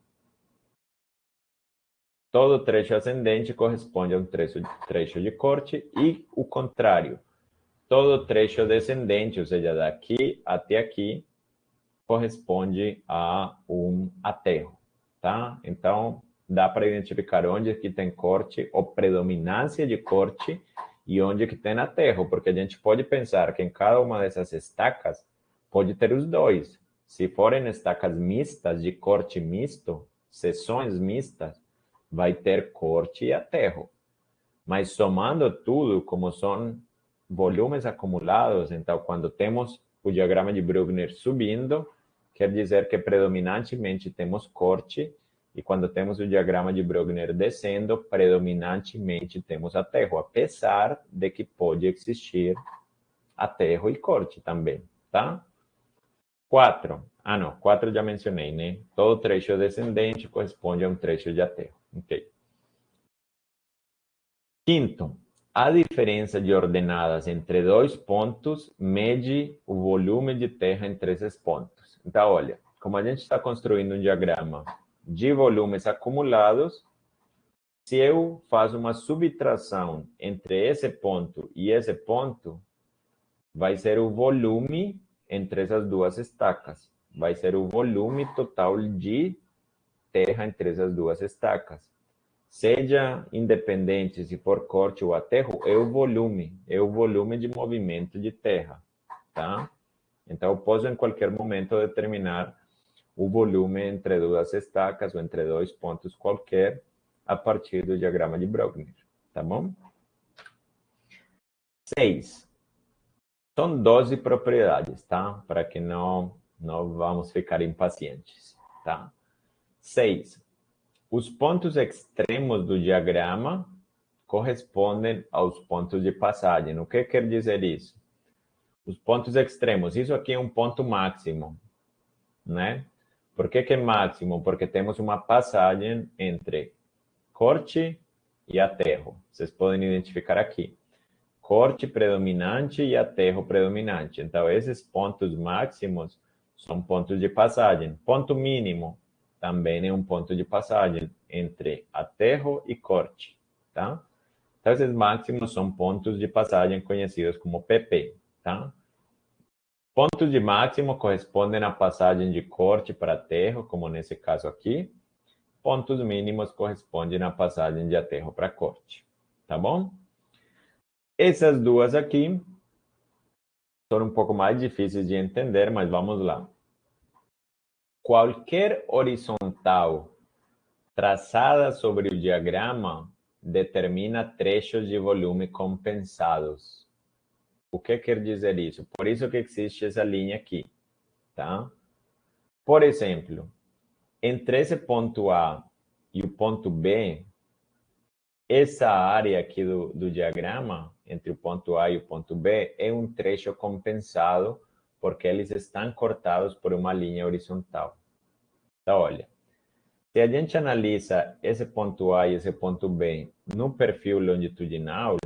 Todo trecho ascendente corresponde a um trecho de corte e o contrário. Todo trecho descendente, ou seja, daqui até aqui, corresponde a um aterro, tá? Então, dá para identificar onde que tem corte ou predominância de corte e onde que tem aterro, porque a gente pode pensar que em cada uma dessas estacas pode ter os dois. Se forem estacas mistas, de corte misto, seções mistas, vai ter corte e aterro. Mas somando tudo, como são volumes acumulados, então quando temos o diagrama de Brogner subindo, quer dizer que predominantemente temos corte, e quando temos o diagrama de Brogner descendo, predominantemente temos aterro, apesar de que pode existir aterro e corte também, tá? 4. Ah, não, 4 já mencionei, né? Todo trecho descendente corresponde a um trecho de aterro. Ok. Quinto, a diferença de ordenadas entre dois pontos mede o volume de terra entre esses pontos. Então, olha, como a gente está construindo um diagrama de volumes acumulados, se eu faço uma subtração entre esse ponto e esse ponto, vai ser o volume entre essas duas estacas. Vai ser o volume total de terra entre essas duas estacas. Seja independente se for corte ou aterro, é o volume de movimento de terra, tá? Então, eu posso em qualquer momento determinar o volume entre duas estacas ou entre dois pontos qualquer a partir do diagrama de Brogner, tá bom? 6. São 12 propriedades, tá? Para que não vamos ficar impacientes, tá? 6. Os pontos extremos do diagrama correspondem aos pontos de passagem. O que quer dizer isso? Os pontos extremos. Isso aqui é um ponto máximo, né? Por que é máximo? Porque temos uma passagem entre corte e aterro. Vocês podem identificar aqui. Corte predominante e aterro predominante. Então, esses pontos máximos são pontos de passagem. Ponto mínimo também é um ponto de passagem entre aterro e corte, tá? Então, esses máximos são pontos de passagem conhecidos como PP, tá? Pontos de máximo correspondem à passagem de corte para aterro, como nesse caso aqui. Pontos mínimos correspondem à passagem de aterro para corte, tá bom? Essas duas aqui são um pouco mais difíceis de entender, mas vamos lá. Qualquer horizontal traçada sobre o diagrama determina trechos de volume compensados. O que quer dizer isso? Por isso que existe essa linha aqui, tá? Por exemplo, entre esse ponto A e o ponto B, essa área aqui do diagrama, entre o ponto A e o ponto B, é um trecho compensado porque eles estão cortados por uma linha horizontal. Então, olha, se a gente analisa esse ponto A e esse ponto B no perfil longitudinal,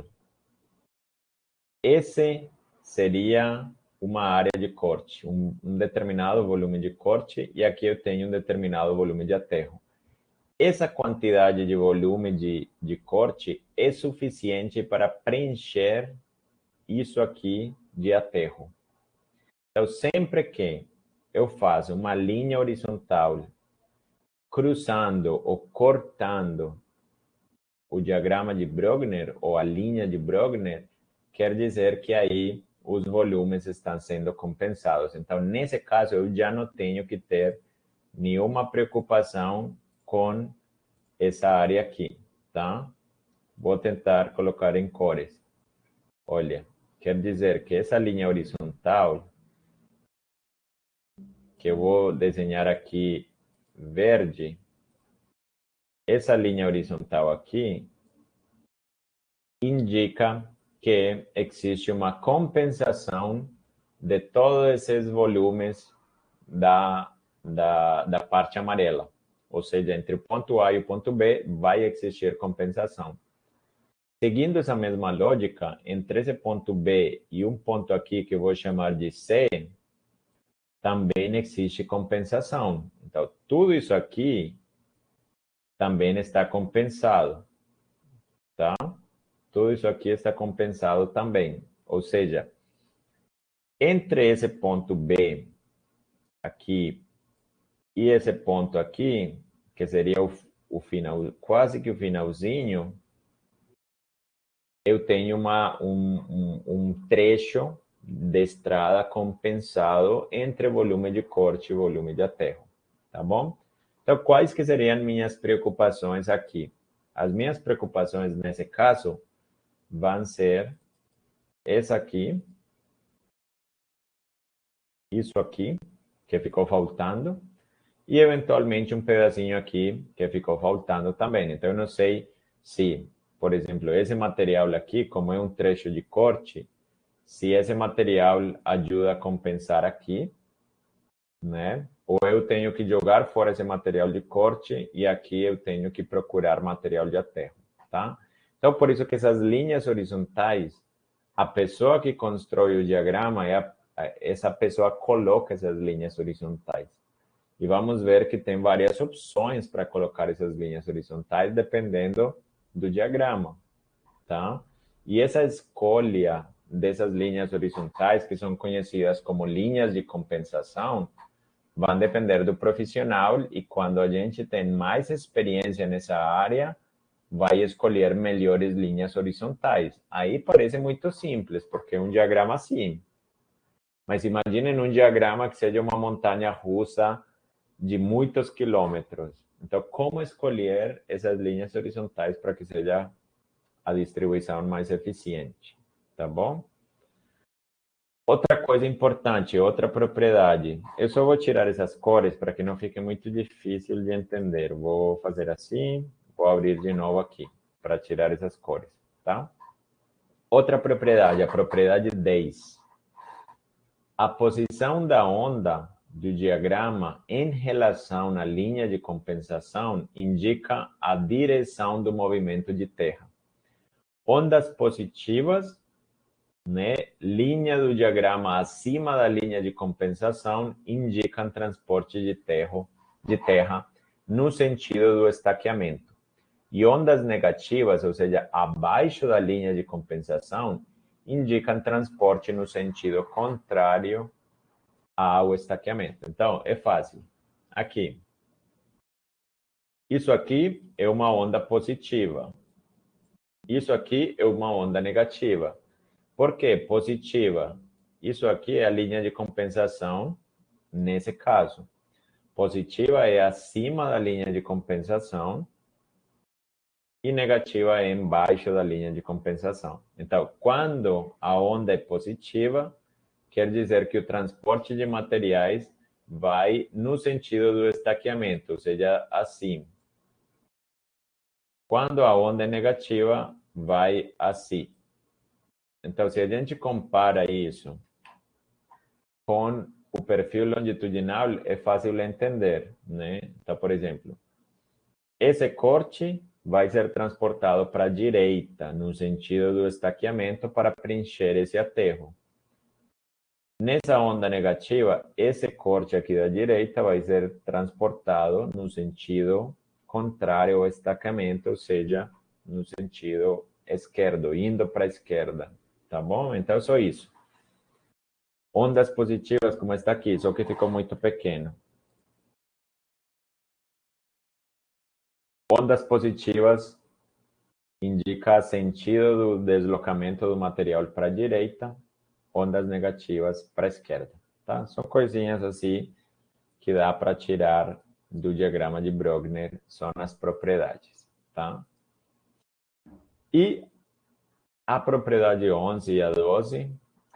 esse seria uma área de corte, um determinado volume de corte, e aqui eu tenho um determinado volume de aterro. Essa quantidade de volume de corte é suficiente para preencher isso aqui de aterro. Então, sempre que eu faço uma linha horizontal cruzando ou cortando o diagrama de Brogner ou a linha de Brogner, quer dizer que aí os volumes estão sendo compensados. Então, nesse caso, eu já não tenho que ter nenhuma preocupação com essa área aqui, tá? Vou tentar colocar em cores. Olha, quer dizer que essa linha horizontal, que eu vou desenhar aqui verde, essa linha horizontal aqui indica que existe uma compensação de todos esses volumes da parte amarela. Ou seja, entre o ponto A e o ponto B vai existir compensação. Seguindo essa mesma lógica, entre esse ponto B e um ponto aqui que eu vou chamar de C, também existe compensação. Então, tudo isso aqui também está compensado, tá? Tudo isso aqui está compensado também. Ou seja, entre esse ponto B aqui e esse ponto aqui, que seria o final, quase que o finalzinho, eu tenho um trecho de estrada compensado entre volume de corte e volume de aterro, tá bom? Então, quais que seriam minhas preocupações aqui? As minhas preocupações nesse caso vão ser essa aqui, isso aqui, que ficou faltando, e eventualmente um pedacinho aqui que ficou faltando também. Então, eu não sei se, por exemplo, esse material aqui, como é um trecho de corte, se esse material ajuda a compensar aqui, né? Ou eu tenho que jogar fora esse material de corte e aqui eu tenho que procurar material de aterro, tá? Então, por isso que essas linhas horizontais, a pessoa que constrói o diagrama, essa pessoa coloca essas linhas horizontais. E vamos ver que tem várias opções para colocar essas linhas horizontais, dependendo do diagrama, tá? E essa escolha dessas linhas horizontais, que são conhecidas como linhas de compensação, vão depender do profissional, e quando a gente tem mais experiência nessa área, vai escolher melhores linhas horizontais. Aí parece muito simples, porque é um diagrama assim. Mas imaginem um diagrama que seja uma montanha russa de muitos quilômetros. Então, como escolher essas linhas horizontais para que seja a distribuição mais eficiente? Tá bom? Outra coisa importante, outra propriedade. Eu só vou tirar essas cores para que não fique muito difícil de entender. Vou fazer assim, vou abrir de novo aqui para tirar essas cores, tá? Outra propriedade, a propriedade 10. A posição da onda do diagrama em relação à linha de compensação indica a direção do movimento de terra. Ondas positivas, né, linha do diagrama acima da linha de compensação, indicam transporte de terra no sentido do estaqueamento. E ondas negativas, ou seja, abaixo da linha de compensação, indicam transporte no sentido contrário ao estaqueamento. Então, é fácil. Aqui. Isso aqui é uma onda positiva. Isso aqui é uma onda negativa. Por que positiva? Isso aqui é a linha de compensação nesse caso. Positiva é acima da linha de compensação e negativa é embaixo da linha de compensação. Então, quando a onda é positiva, quer dizer que o transporte de materiais vai no sentido do estaqueamento, ou seja, assim. Quando a onda é negativa, vai assim. Então, se a gente compara isso com o perfil longitudinal, é fácil entender, né? Então, por exemplo, esse corte vai ser transportado para a direita, no sentido do estaqueamento, para preencher esse aterro. Nessa onda negativa, esse corte aqui da direita vai ser transportado no sentido contrário ao estaqueamento, ou seja, no sentido esquerdo, indo para a esquerda, tá bom? Então, só isso. Ondas positivas, como está aqui, só que ficou muito pequeno. Ondas positivas indica sentido do deslocamento do material para a direita, ondas negativas para a esquerda, tá? São coisinhas assim que dá para tirar do diagrama de Brogner, são as propriedades, tá? E a propriedade 11 e a 12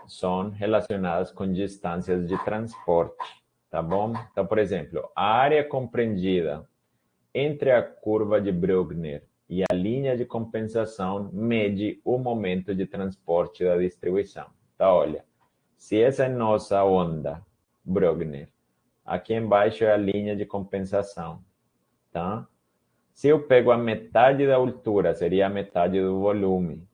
são relacionadas com distâncias de transporte, tá bom? Então, por exemplo, a área compreendida entre a curva de Brogner e a linha de compensação mede o momento de transporte da distribuição. Então, olha, se essa é nossa onda Brogner, aqui embaixo é a linha de compensação, tá? Se eu pego a metade da altura, seria a metade do volume.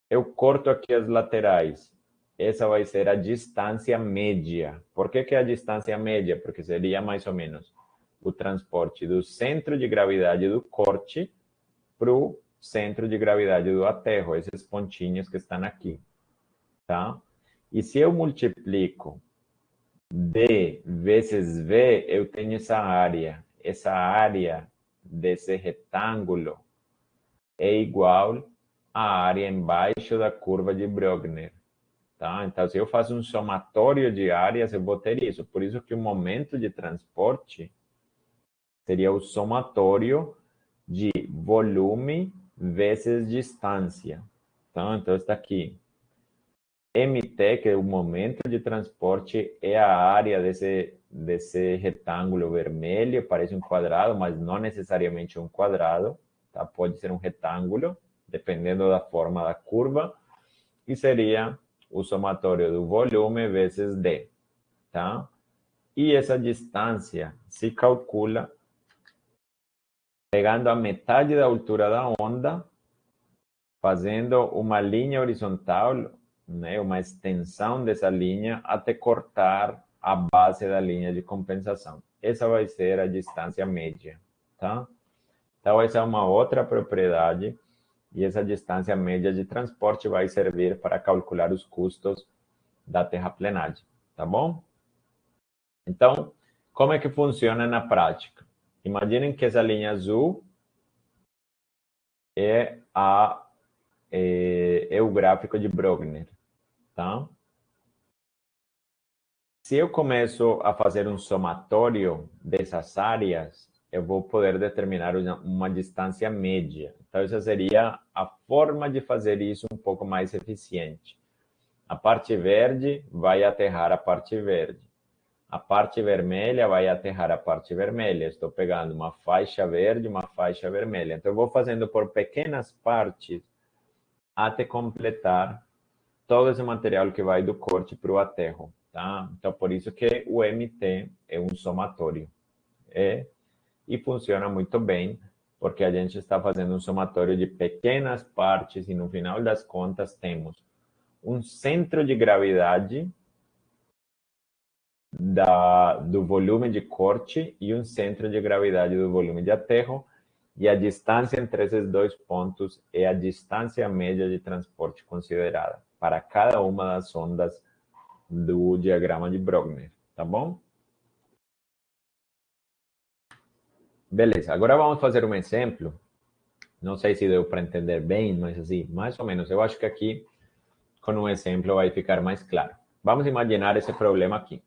Eu corto aqui as laterais. Essa vai ser a distância média. Por que é a distância média? Porque seria mais ou menos o transporte do centro de gravidade do corte para o centro de gravidade do aterro, esses pontinhos que estão aqui, tá? E se eu multiplico D vezes V, eu tenho essa área. Essa área desse retângulo é igual à área embaixo da curva de Brogner. Tá? Então, se eu faço um somatório de áreas, eu vou ter isso. Por isso que o momento de transporte seria o somatório de volume vezes distância. Tá? Então, está aqui. MT, que é o momento de transporte, é a área desse retângulo vermelho, parece um quadrado, mas não necessariamente um quadrado, tá? Pode ser um retângulo, dependendo da forma da curva, e seria o somatório do volume vezes D, tá? E essa distância se calcula pegando a metade da altura da onda fazendo uma linha horizontal, né, uma extensão dessa linha até cortar a base da linha de compensação. Essa vai ser a distância média, tá? Então, essa é uma outra propriedade, e essa distância média de transporte vai servir para calcular os custos da terraplenagem, tá bom? Então, como é que funciona na prática? Imaginem que essa linha azul é o gráfico de Brogner, tá? Se eu começo a fazer um somatório dessas áreas, eu vou poder determinar uma distância média. Então, essa seria a forma de fazer isso um pouco mais eficiente. A parte verde vai aterrar a parte verde. A parte vermelha vai aterrar a parte vermelha. Estou pegando uma faixa verde, uma faixa vermelha. Então, eu vou fazendo por pequenas partes até completar todo esse material que vai do corte para o aterro, tá? Então, por isso que o MT é um somatório. E funciona muito bem, porque a gente está fazendo um somatório de pequenas partes e, no final das contas, temos um centro de gravidade do volume de corte e um centro de gravidade do volume de aterro, e a distância entre esses dois pontos é a distância média de transporte considerada para cada uma das ondas do diagrama de Brogner, tá bom? Beleza, agora vamos fazer um exemplo. Não sei se deu para entender bem, mas assim, mais ou menos. Eu acho que aqui, com um exemplo, vai ficar mais claro. Vamos imaginar esse problema aqui.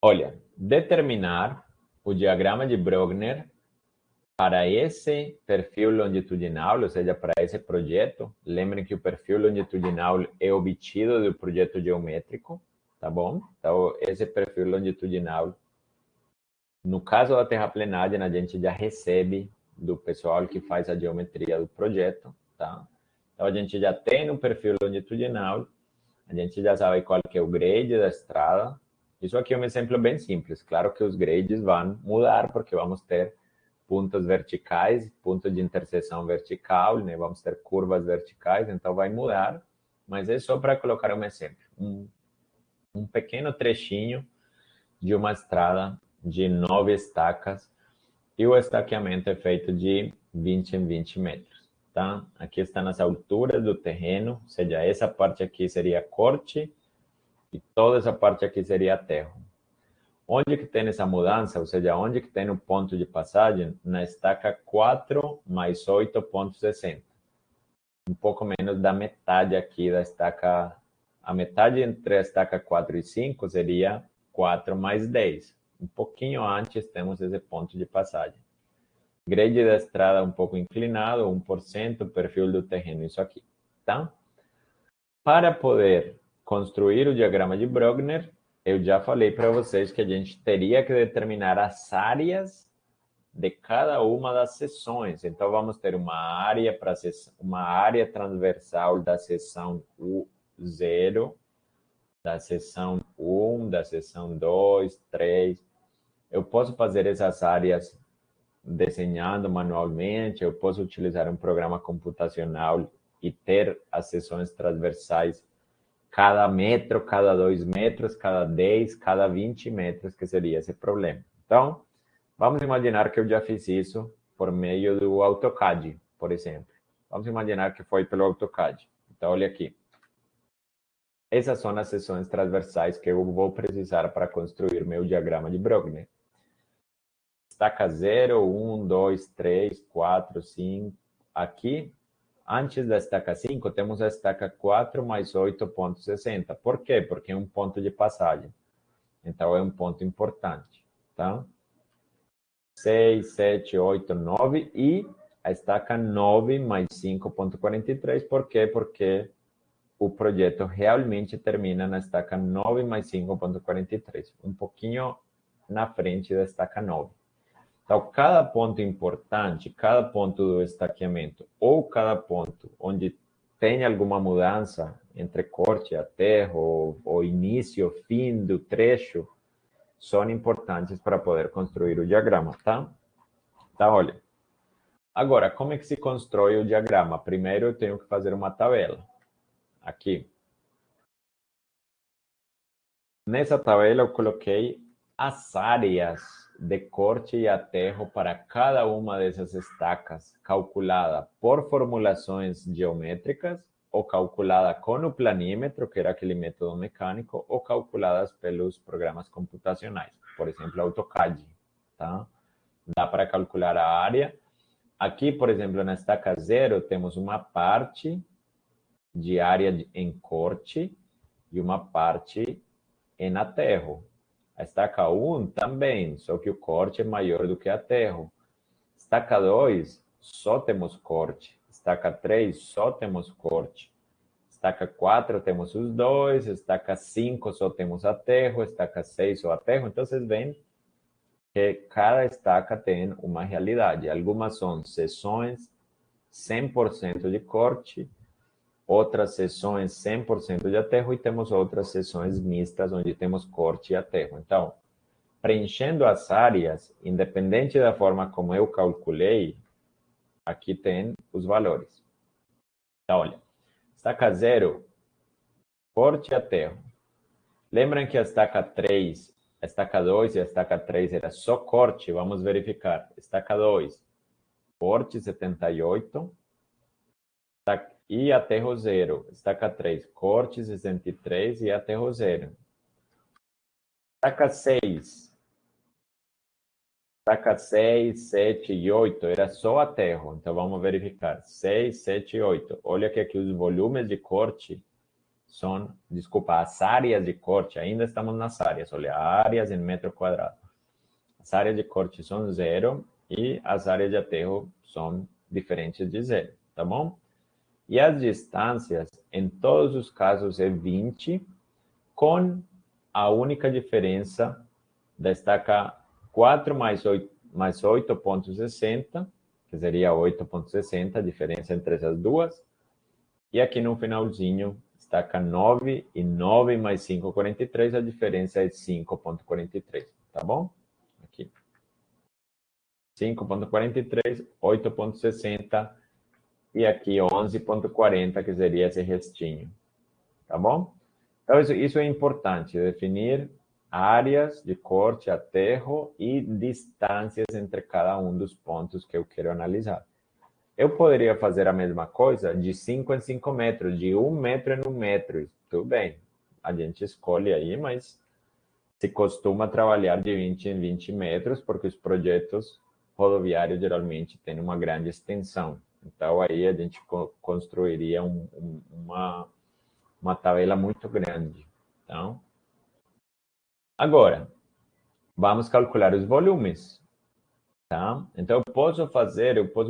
Olha, determinar o diagrama de Brogner para esse perfil longitudinal, ou seja, para esse projeto. Lembrem que o perfil longitudinal é obtido do projeto geométrico, tá bom? Então, esse perfil longitudinal, no caso da terraplenagem, a gente já recebe do pessoal que faz a geometria do projeto, tá? Então, a gente já tem um perfil longitudinal, a gente já sabe qual que é o grade da estrada. Isso aqui é um exemplo bem simples. Claro que os grades vão mudar, porque vamos ter pontos verticais, ponto de interseção vertical, né? Vamos ter curvas verticais, então vai mudar, mas é só para colocar um exemplo. Um pequeno trechinho de uma estrada de 9 estacas, e o estaqueamento é feito de 20 em 20 metros, tá? Aqui está nas alturas do terreno, ou seja, essa parte aqui seria corte e toda essa parte aqui seria aterro. Onde que tem essa mudança, ou seja, onde que tem o ponto de passagem? Na estaca 4 mais 8,60. Um pouco menos da metade aqui da estaca. A metade entre a estaca 4 e 5 seria 4 mais 10. Um pouquinho antes temos esse ponto de passagem. Grade da estrada um pouco inclinado, 1%, perfil do terreno, isso aqui, tá? Para poder construir o diagrama de Brogner, eu já falei para vocês que a gente teria que determinar as áreas de cada uma das seções. Então, vamos ter uma área transversal da seção U0, da seção 1, da seção 2, 3. Eu posso fazer essas áreas desenhando manualmente, eu posso utilizar um programa computacional e ter as seções transversais cada metro, cada 2 metros, cada 10, cada 20 metros, que seria esse problema. Então, vamos imaginar que eu já fiz isso por meio do AutoCAD, por exemplo. Vamos imaginar que foi pelo AutoCAD. Então, olha aqui. Essas são as seções transversais que eu vou precisar para construir meu diagrama de Brogner. Estaca 0, 1, 2, 3, 4, 5. Aqui, antes da estaca 5, temos a estaca 4 mais 8,60. Por quê? Porque é um ponto de passagem. Então, é um ponto importante, tá? 6, 7, 8, 9 e a estaca 9 mais 5,43. Por quê? Porque o projeto realmente termina na estaca 9 mais 5,43. Um pouquinho na frente da estaca 9. Então, cada ponto importante, cada ponto do estaqueamento ou cada ponto onde tem alguma mudança entre corte e aterro ou início, fim do trecho, são importantes para poder construir o diagrama, tá? Tá, olha. Agora, como é que se constrói o diagrama? Primeiro eu tenho que fazer uma tabela. Aqui. Nessa tabela eu coloquei as áreas de corte e aterro para cada uma dessas estacas, calculada por formulações geométricas, ou calculada com o planímetro, que era aquele método mecânico, ou calculadas pelos programas computacionais, por exemplo, AutoCAD. Tá? Dá para calcular a área. Aqui, por exemplo, na estaca 0, temos uma parte de área em corte e uma parte em aterro. A estaca 1 também, só que o corte é maior do que aterro. Estaca 2, só temos corte. Estaca 3, só temos corte. Estaca 4, temos os dois. Estaca 5, só temos aterro. Estaca 6, só aterro. Então, vocês veem que cada estaca tem uma realidade. Algumas são seções 100% de corte, outras seções 100% de aterro e temos outras seções mistas onde temos corte e aterro. Então, preenchendo as áreas, independente da forma como eu calculei, aqui tem os valores. Então, olha, estaca 0, corte e aterro. Lembram que a estaca 3, a estaca 2 e a estaca 3 era só corte? Vamos verificar. Estaca 2, corte 78, e aterro 0. Estaca 3, corte 63 e aterro 0. Estaca 6, estaca 6, 7 e 8 era só aterro. Então vamos verificar. 6, 7 e 8. Olha que aqui os volumes de corte são, desculpa, as áreas de corte, ainda estamos nas áreas, olha, áreas em metro quadrado. As áreas de corte são 0 e as áreas de aterro são diferentes de 0, tá bom? E as distâncias, em todos os casos, é 20, com a única diferença da estaca 4 mais 8,60, que seria 8,60, a diferença entre essas duas. E aqui no finalzinho, estaca 9 e 9 mais 5,43, a diferença é 5,43, tá bom? Aqui. 5,43, 8,60 e aqui 11,40, que seria esse restinho, tá bom? Então, isso é importante, definir áreas de corte, aterro e distâncias entre cada um dos pontos que eu quero analisar. Eu poderia fazer a mesma coisa de 5 em 5 metros, de 1 metro em 1 metro. Tudo bem, a gente escolhe aí, mas se costuma trabalhar de 20 em 20 metros, porque os projetos rodoviários geralmente têm uma grande extensão. Então, aí a gente construiria uma tabela muito grande. Então, agora, vamos calcular os volumes. Tá? Então, eu posso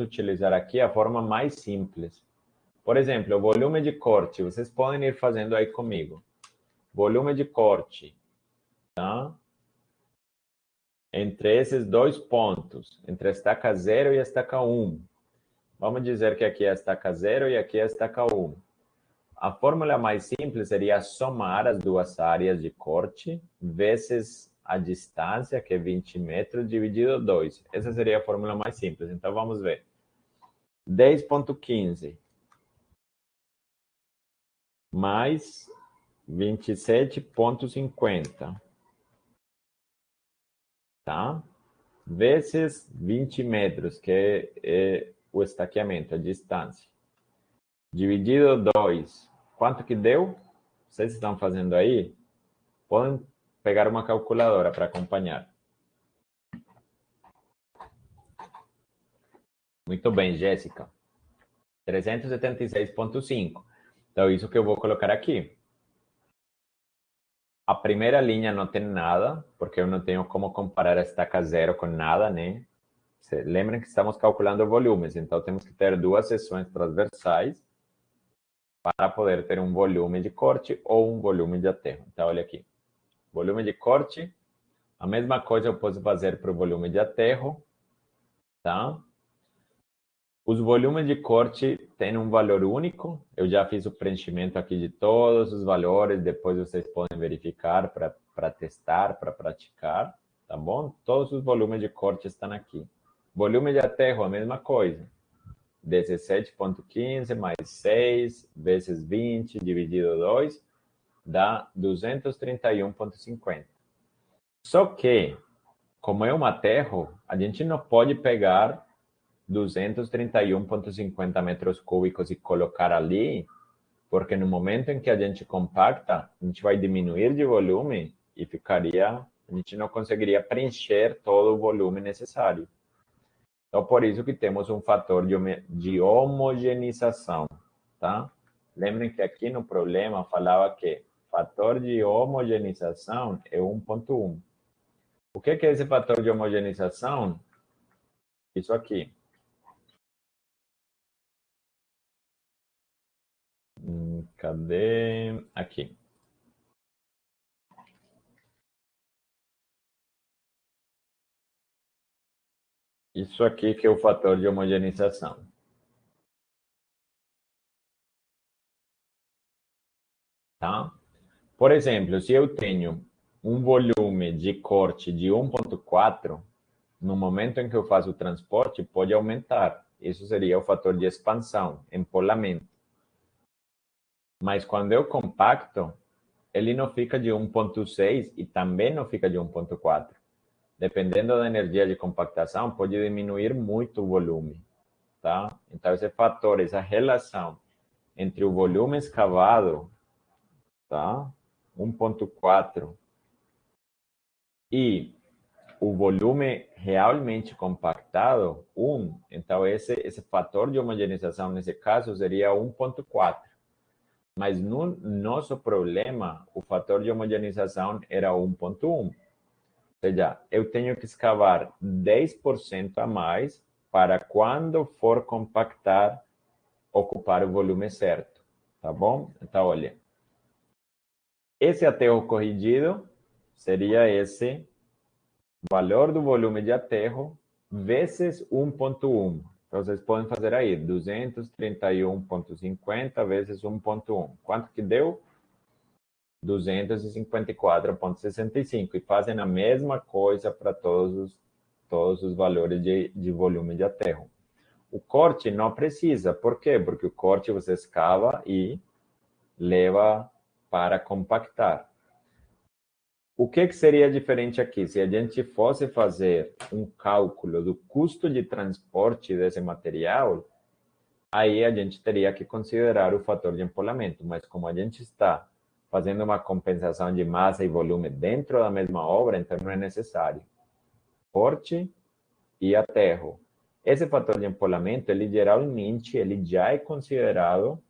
utilizar aqui a forma mais simples. Por exemplo, o volume de corte, vocês podem ir fazendo aí comigo. Volume de corte, tá? Entre esses dois pontos, entre a estaca 0 e a estaca 1. Vamos dizer que aqui é a estaca 0 e aqui é a estaca 1. A fórmula mais simples seria somar as duas áreas de corte vezes a distância, que é 20 metros, dividido 2. Essa seria a fórmula mais simples. Então, vamos ver. 10,15 mais 27,50, tá? Vezes 20 metros, que é o estaqueamento, a distância. Dividido 2. Quanto que deu? Vocês estão fazendo aí? Podem pegar uma calculadora para acompanhar. Muito bem, Jéssica. 376,5. Então, isso que eu vou colocar aqui. A primeira linha não tem nada, porque eu não tenho como comparar a estaca 0 com nada, né? Lembram que estamos calculando volumes, então temos que ter duas seções transversais para poder ter um volume de corte ou um volume de aterro. Então, olha aqui. Volume de corte, a mesma coisa eu posso fazer para o volume de aterro, tá? Os volumes de corte têm um valor único. Eu já fiz o preenchimento aqui de todos os valores. Depois vocês podem verificar para testar, para praticar, tá bom? Todos os volumes de corte estão aqui. Volume de aterro, a mesma coisa. 17,15 mais 6 vezes 20 dividido 2 dá 231,50. Só que, como é um aterro, a gente não pode pegar 231,50 metros cúbicos e colocar ali, porque no momento em que a gente compacta, a gente vai diminuir de volume e a gente não conseguiria preencher todo o volume necessário. Então, por isso que temos um fator de homogeneização, tá? Lembrem que aqui no problema falava que fator de homogeneização é 1,1. O que é esse fator de homogeneização? Isso aqui. Cadê? Aqui. Isso aqui que é o fator de homogeneização. Tá? Por exemplo, se eu tenho um volume de corte de 1,4, no momento em que eu faço o transporte, pode aumentar. Isso seria o fator de expansão, empolamento. Mas quando eu compacto, ele não fica de 1,6 e também não fica de 1,4. Dependendo da energia de compactação, pode diminuir muito o volume. Tá? Então, esse fator, essa relação entre o volume escavado, tá? 1,4, e o volume realmente compactado, 1. Então, esse fator de homogeneização, nesse caso, seria 1,4. Mas no nosso problema, o fator de homogeneização era 1,1. Ou seja, eu tenho que escavar 10% a mais para quando for compactar, ocupar o volume certo. Tá bom? Então, olha. Esse aterro corrigido seria esse valor do volume de aterro vezes 1,1. Então, vocês podem fazer aí 231,50 vezes 1,1. Quanto que deu? 254,65. E fazem a mesma coisa para todos os valores de volume de aterro. O corte não precisa. Por quê? Porque o corte você escava e leva para compactar. O que seria diferente aqui? Se a gente fosse fazer um cálculo do custo de transporte desse material, aí a gente teria que considerar o fator de empolamento. Mas como a gente está fazendo uma compensação de massa e volume dentro da mesma obra, então não é necessário. Corte e aterro. Esse fator de empolamento, ele geralmente ele já é considerado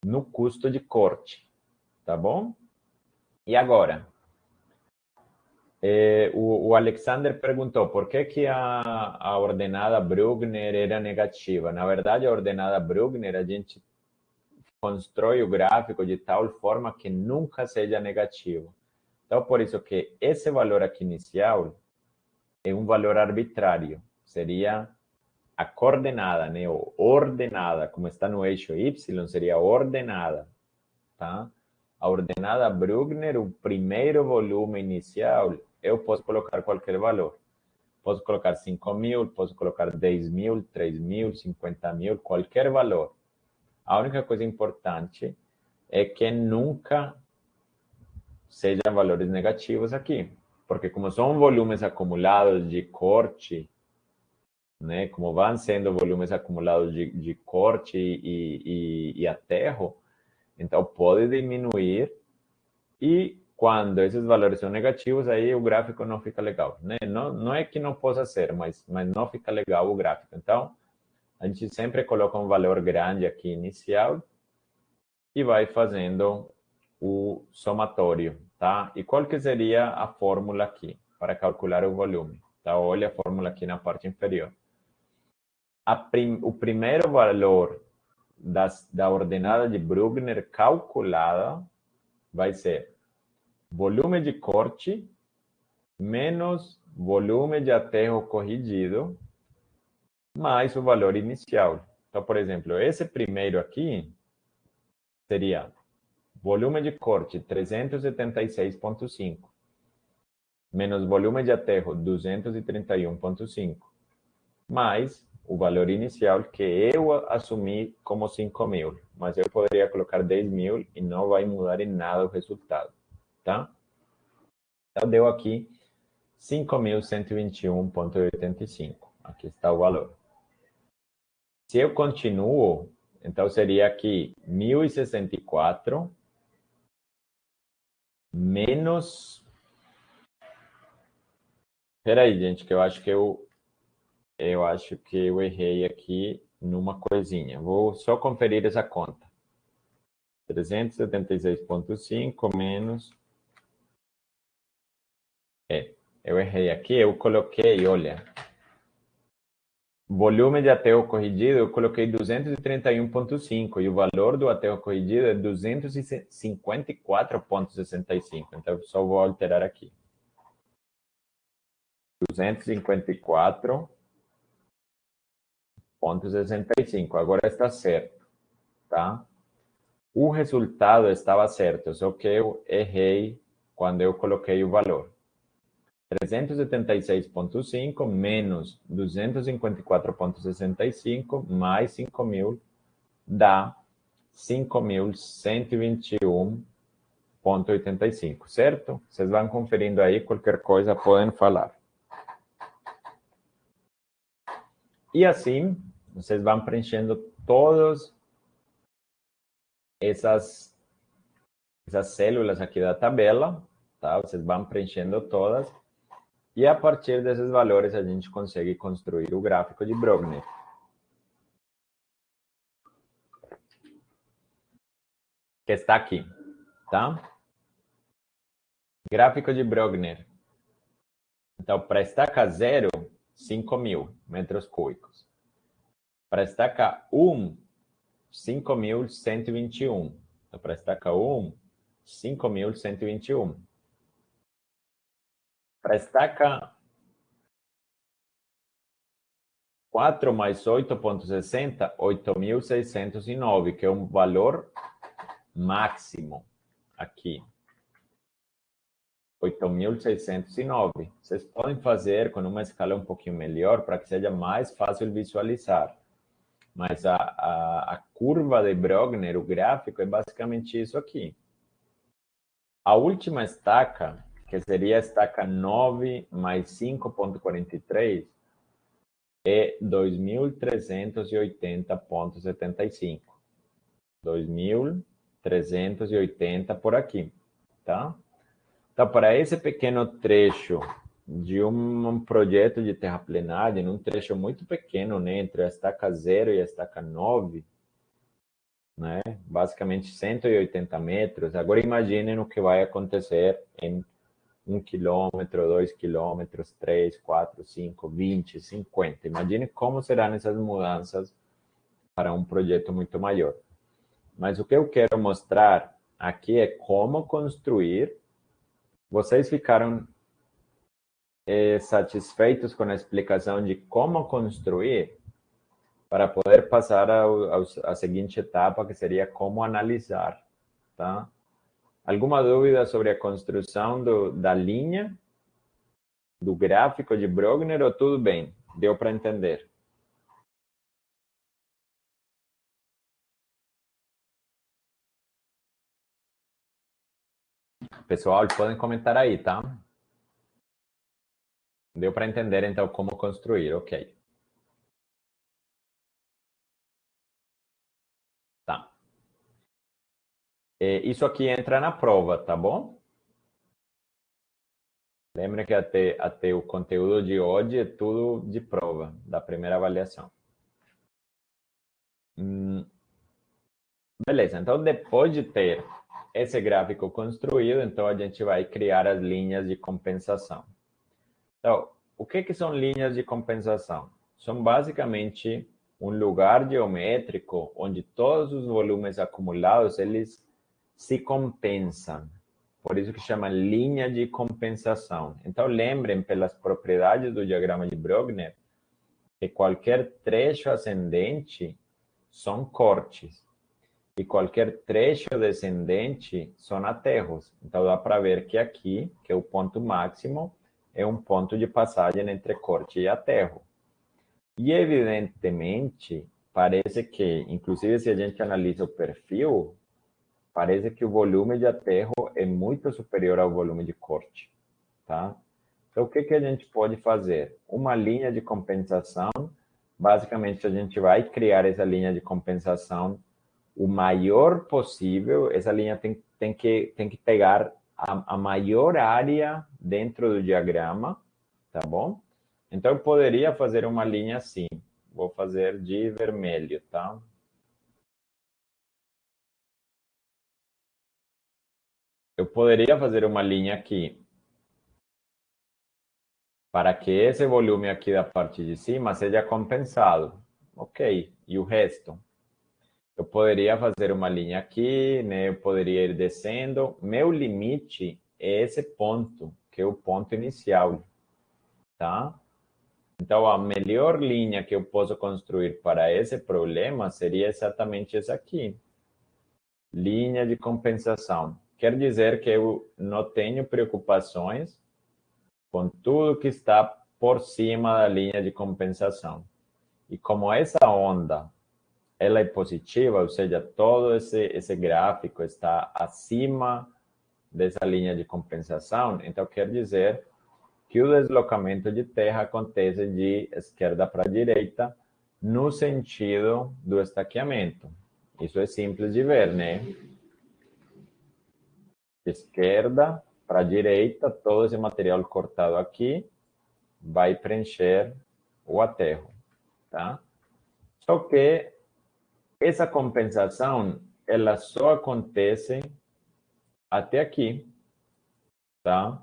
no custo de corte, tá bom? E agora, o Alexander perguntou por que a ordenada Bruegner era negativa. Na verdade, a ordenada Bruegner, a gente constrói o gráfico de tal forma que nunca seja negativo. Então, por isso que esse valor aqui inicial é um valor arbitrário. Seria a coordenada, né? Ou ordenada, como está no eixo Y, seria ordenada, tá? A ordenada Bruegner, o primeiro volume inicial, eu posso colocar qualquer valor. Posso colocar 5.000, posso colocar 10.000, 3.000, 50.000, qualquer valor. A única coisa importante é que nunca sejam valores negativos aqui, porque como são volumes acumulados de corte, né, como vão sendo volumes acumulados de corte e aterro, então pode diminuir e quando esses valores são negativos, aí o gráfico não fica legal, né? Não é que não possa ser, mas não fica legal o gráfico. Então, a gente sempre coloca um valor grande aqui inicial e vai fazendo o somatório, tá? E qual que seria a fórmula aqui para calcular o volume? Tá? Olha a fórmula aqui na parte inferior. O primeiro valor da ordenada de Bruegner calculada vai ser volume de corte menos volume de aterro corrigido mais o valor inicial. Então, por exemplo, esse primeiro aqui seria volume de corte 376,5 menos volume de aterro 231,5 mais o valor inicial que eu assumi como 5.000. Mas eu poderia colocar 10.000 e não vai mudar em nada o resultado, tá? Então, deu aqui 5.121,85. Aqui está o valor. Se eu continuo, então seria aqui 1.064 menos... Espera aí, gente, que eu acho que eu errei aqui numa coisinha. Vou só conferir essa conta. 376,5 menos... eu errei aqui, eu coloquei, olha, volume de aterro corrigido, eu coloquei 231,5 e o valor do aterro corrigido é 254,65. Então, só vou alterar aqui. 254,65. Agora está certo, tá? O resultado estava certo, só que eu errei quando eu coloquei o valor. 376,5 menos 254,65 mais 5.000 dá 5.121,85, certo? Vocês vão conferindo aí, qualquer coisa podem falar. E assim, vocês vão preenchendo todas essas células aqui da tabela, tá? Vocês vão preenchendo todas. E a partir desses valores, a gente consegue construir o gráfico de Brogner. Que está aqui, tá? Gráfico de Brogner. Então, para estaca 0, 5.000 metros cúbicos. Para estaca 1, 5.121. Então, para estaca 1, 5.121. Para estaca 4 mais 8,60, 8.609, que é um valor máximo aqui. 8.609. Vocês podem fazer com uma escala um pouquinho melhor para que seja mais fácil visualizar. Mas a curva de Brogner, o gráfico, é basicamente isso aqui. A última estaca, que seria a estaca 9 mais 5,43, é 2.380,75. 2.380 por aqui, tá? Então, para esse pequeno trecho de um projeto de terraplenagem, um trecho muito pequeno, né, entre a estaca 0 e a estaca 9, né, basicamente 180 metros, agora imaginem o que vai acontecer em 1 quilômetro, 2 quilômetros, 3, 4, 5, 20, 50. Imagine como serão essas mudanças para um projeto muito maior. Mas o que eu quero mostrar aqui é como construir. Vocês ficaram satisfeitos com a explicação de como construir para poder passar à seguinte etapa, que seria como analisar, tá? Alguma dúvida sobre a construção da linha, do gráfico de Brogner, ou tudo bem? Deu para entender? Pessoal, podem comentar aí, tá? Deu para entender, então, como construir, ok. Tá. Isso aqui entra na prova, tá bom? Lembra que até o conteúdo de hoje é tudo de prova, da primeira avaliação. Beleza, então depois de ter esse gráfico construído, então a gente vai criar as linhas de compensação. Então, o que são linhas de compensação? São basicamente um lugar geométrico onde todos os volumes acumulados, eles se compensam. Por isso que chama linha de compensação. Então, lembrem, pelas propriedades do diagrama de Brogner, que qualquer trecho ascendente são cortes e qualquer trecho descendente são aterros. Então, dá para ver que aqui, que é o ponto máximo, é um ponto de passagem entre corte e aterro. E, evidentemente, parece que, inclusive se a gente analisa o perfil, parece que o volume de aterro é muito superior ao volume de corte, tá? Então, o que que a gente pode fazer? Uma linha de compensação, basicamente a gente vai criar essa linha de compensação o maior possível, essa linha tem que pegar a maior área dentro do diagrama, tá bom? Então, eu poderia fazer uma linha assim. Vou fazer de vermelho, tá? Eu poderia fazer uma linha aqui para que esse volume aqui da parte de cima seja compensado. Ok, e o resto? Eu poderia fazer uma linha aqui, né? Eu poderia ir descendo. Meu limite é esse ponto, que é o ponto inicial, tá? Então, a melhor linha que eu posso construir para esse problema seria exatamente essa aqui. Linha de compensação. Quer dizer que eu não tenho preocupações com tudo que está por cima da linha de compensação. E como essa onda ela é positiva, ou seja, todo esse gráfico está acima dessa linha de compensação, então quer dizer que o deslocamento de terra acontece de esquerda para direita no sentido do estaqueamento. Isso é simples de ver, né? Esquerda para direita, todo esse material cortado aqui vai preencher o aterro, tá? Só que essa compensação, ela só acontece até aqui, tá?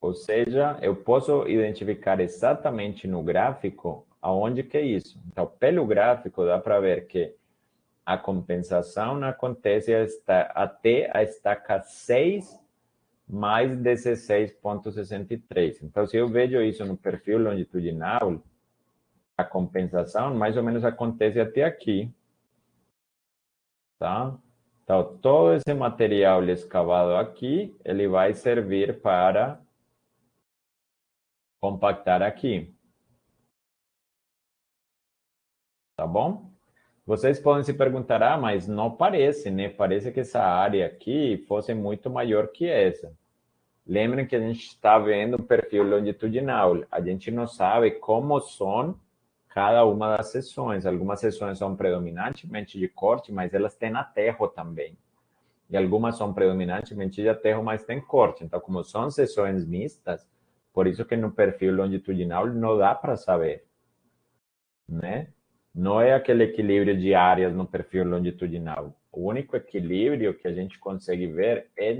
Ou seja, eu posso identificar exatamente no gráfico aonde que é isso. Então, pelo gráfico, dá para ver que a compensação acontece até a estaca 6 mais 16,63. Então, se eu vejo isso no perfil longitudinal, a compensação mais ou menos acontece até aqui, tá? Então, todo esse material escavado aqui, ele vai servir para compactar aqui, tá bom? Vocês podem se perguntar, ah, mas não parece, né? Parece que essa área aqui fosse muito maior que essa. Lembrem que a gente está vendo o perfil longitudinal. A gente não sabe como são cada uma das seções. Algumas seções são predominantemente de corte, mas elas têm aterro também. E algumas são predominantemente de aterro, mas têm corte. Então, como são seções mistas, por isso que no perfil longitudinal não dá para saber, né? Não é aquele equilíbrio de áreas no perfil longitudinal. O único equilíbrio que a gente consegue ver é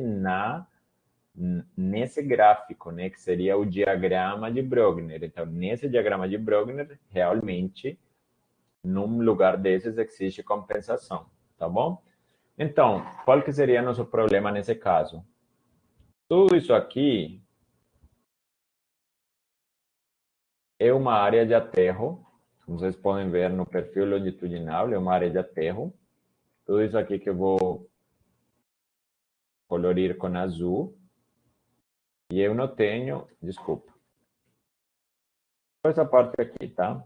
nesse gráfico, né, que seria o diagrama de Brogner. Então, nesse diagrama de Brogner, realmente, num lugar desses existe compensação, tá bom? Então, qual que seria nosso problema nesse caso? Tudo isso aqui é uma área de aterro, como vocês podem ver no perfil longitudinal, é uma área de aterro. Tudo isso aqui que eu vou colorir com azul. E eu não tenho, desculpa, essa parte aqui, tá?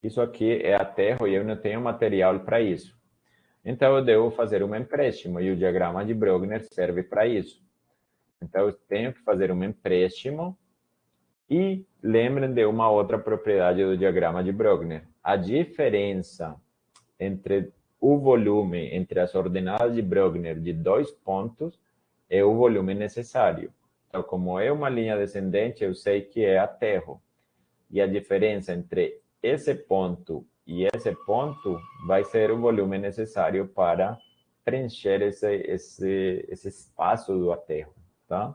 Isso aqui é aterro e eu não tenho material para isso. Então, eu devo fazer um empréstimo e o diagrama de Brogner serve para isso. Então, eu tenho que fazer um empréstimo e lembrem de uma outra propriedade do diagrama de Brogner. A diferença entre o volume, entre as ordenadas de Brogner de 2 pontos, é o volume necessário. Então, como é uma linha descendente, eu sei que é aterro. E a diferença entre esse ponto e esse ponto vai ser o volume necessário para preencher esse espaço do aterro, tá?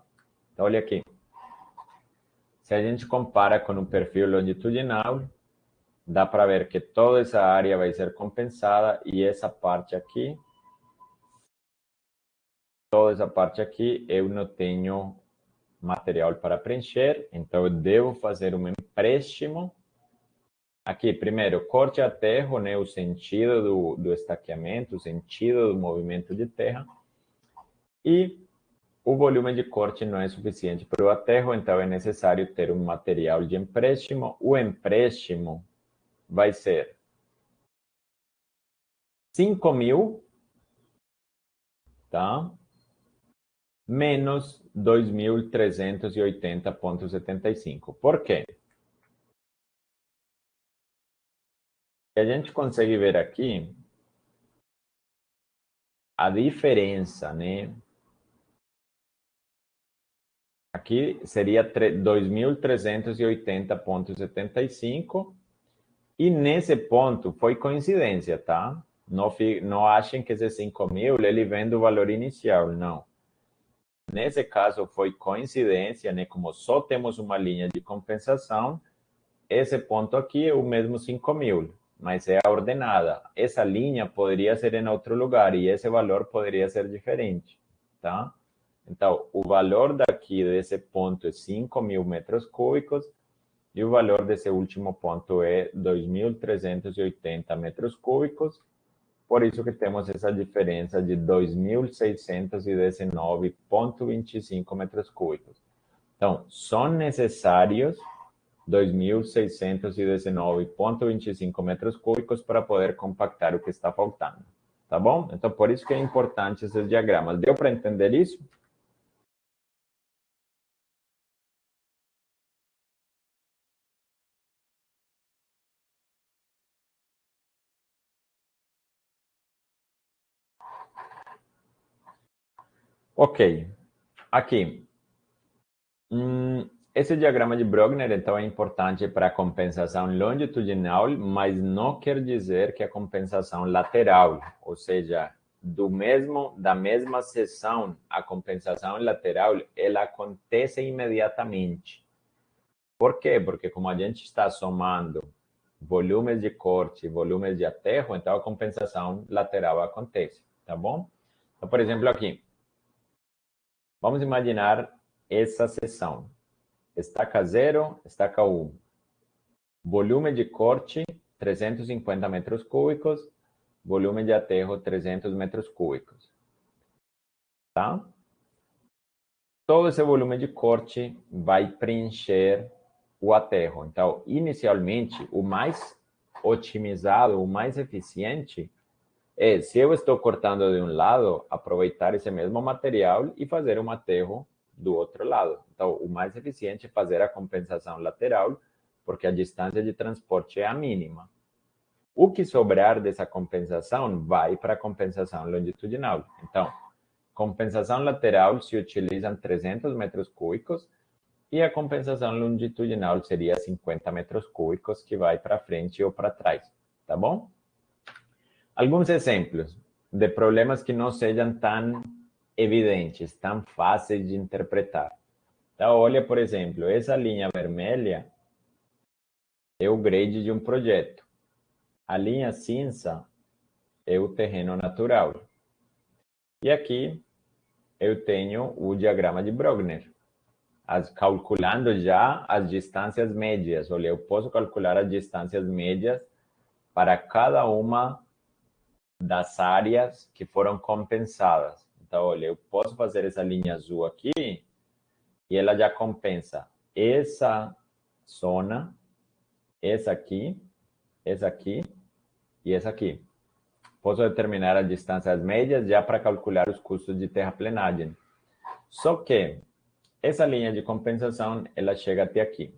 Então, olha aqui. Se a gente compara com o perfil longitudinal, dá para ver que toda essa área vai ser compensada e essa parte aqui, toda essa parte aqui, eu não tenho material para preencher, então eu devo fazer um empréstimo. Aqui, primeiro, corte a terra, né, o sentido do estaqueamento, o sentido do movimento de terra. E o volume de corte não é suficiente para o aterro, então é necessário ter um material de empréstimo. O empréstimo vai ser 5.000, tá? Menos 2.380,75. Por quê? A gente consegue ver aqui a diferença, né? Aqui seria 2.380,75 e nesse ponto foi coincidência, tá? Não achem que esse 5.000 ele vem do valor inicial, não. Nesse caso foi coincidência, né? Como só temos uma linha de compensação, esse ponto aqui é o mesmo 5.000, mas é a ordenada. Essa linha poderia ser em outro lugar e esse valor poderia ser diferente, tá? Então, o valor daqui desse ponto é 5.000 metros cúbicos e o valor desse último ponto é 2.380 metros cúbicos. Por isso que temos essa diferença de 2.619,25 metros cúbicos. Então, são necessários 2.619,25 metros cúbicos para poder compactar o que está faltando. Tá bom? Então, por isso que é importante esses diagramas. Deu para entender isso? Ok. Aqui. Esse diagrama de Brogner, então, é importante para a compensação longitudinal, mas não quer dizer que a compensação lateral, ou seja, da mesma seção, a compensação lateral, ela acontece imediatamente. Por quê? Porque como a gente está somando volumes de corte e volumes de aterro, então a compensação lateral acontece, tá bom? Então, por exemplo, aqui, vamos imaginar essa seção. Estaca 0, estaca 1. Volume de corte, 350 metros cúbicos. Volume de aterro, 300 metros cúbicos. Tá? Todo esse volume de corte vai preencher o aterro. Então, inicialmente, o mais otimizado, o mais eficiente é, se eu estou cortando de um lado, aproveitar esse mesmo material e fazer um aterro do outro lado. Então, o mais eficiente é fazer a compensação lateral, porque a distância de transporte é a mínima. O que sobrar dessa compensação vai para a compensação longitudinal. Então, compensação lateral se utilizam 300 metros cúbicos e a compensação longitudinal seria 50 metros cúbicos, que vai para frente ou para trás. Tá bom? Alguns exemplos de problemas que não sejam tão evidentes, tão fáceis de interpretar. Então, olha, por exemplo, essa linha vermelha é o grade de um projeto. A linha cinza é o terreno natural. E aqui eu tenho o diagrama de Brogner, calculando já as distâncias médias. Olha, eu posso calcular as distâncias médias para cada uma das áreas que foram compensadas. Então, olha, eu posso fazer essa linha azul aqui e ela já compensa essa zona, essa aqui e essa aqui. Posso determinar as distâncias médias já para calcular os custos de terraplenagem. Só que essa linha de compensação, ela chega até aqui.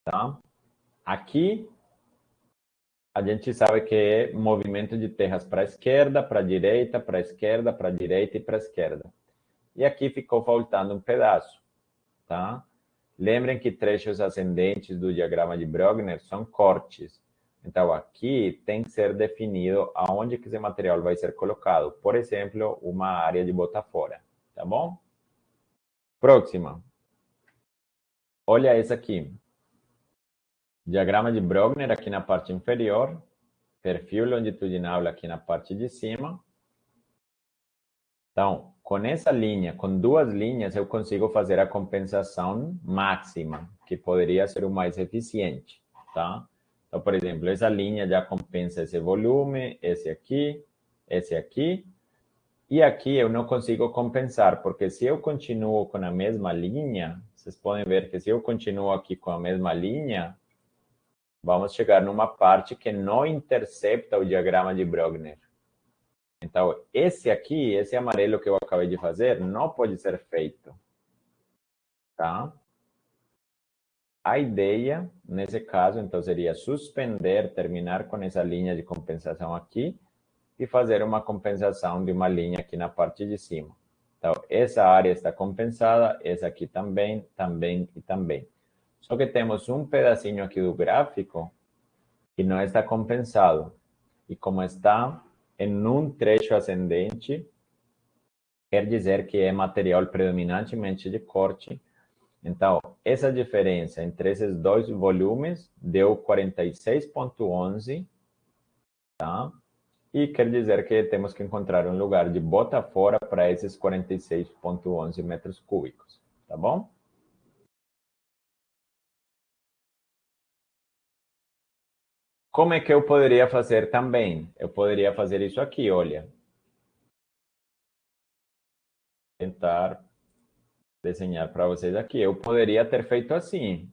Tá? Aqui, a gente sabe que é movimento de terras para a esquerda, para a direita, para a esquerda, para a direita e para a esquerda. E aqui ficou faltando um pedaço, tá? Lembrem que trechos ascendentes do diagrama de Brogner são cortes. Então, aqui tem que ser definido aonde que esse material vai ser colocado. Por exemplo, uma área de botar fora, tá bom? Próxima. Olha essa aqui. Diagrama de Brogner aqui na parte inferior, perfil longitudinal aqui na parte de cima. Então, com essa linha, com duas linhas, eu consigo fazer a compensação máxima, que poderia ser o mais eficiente, tá? Então, por exemplo, essa linha já compensa esse volume, esse aqui, E aqui eu não consigo compensar, porque se eu continuo com a mesma linha, vocês podem ver que se eu continuo aqui com a mesma linha, vamos chegar numa parte que não intercepta o diagrama de Brogner. Então, esse aqui, esse amarelo que eu acabei de fazer, não pode ser feito. Tá? A ideia, nesse caso, então, seria suspender, terminar com essa linha de compensação aqui e fazer uma compensação de uma linha aqui na parte de cima. Então, essa área está compensada, essa aqui também, também e também. Só que temos um pedacinho aqui do gráfico que não está compensado. E como está em um trecho ascendente, quer dizer que é material predominantemente de corte. Então, essa diferença entre esses dois volumes deu 46,11, tá? E quer dizer que temos que encontrar um lugar de bota fora para esses 46,11 metros cúbicos, tá bom? Como é que eu poderia fazer também? Eu poderia fazer isso aqui, olha. Tentar desenhar para vocês aqui. Eu poderia ter feito assim.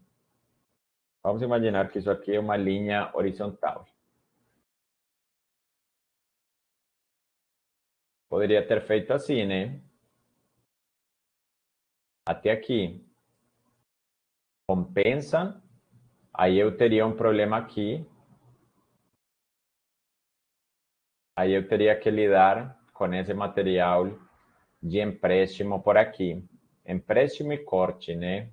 Vamos imaginar que isso aqui é uma linha horizontal. Poderia ter feito assim, né? Até aqui. Compensa. Aí eu teria um problema aqui. Aí eu teria que lidar com esse material de empréstimo por aqui. Empréstimo e corte, né?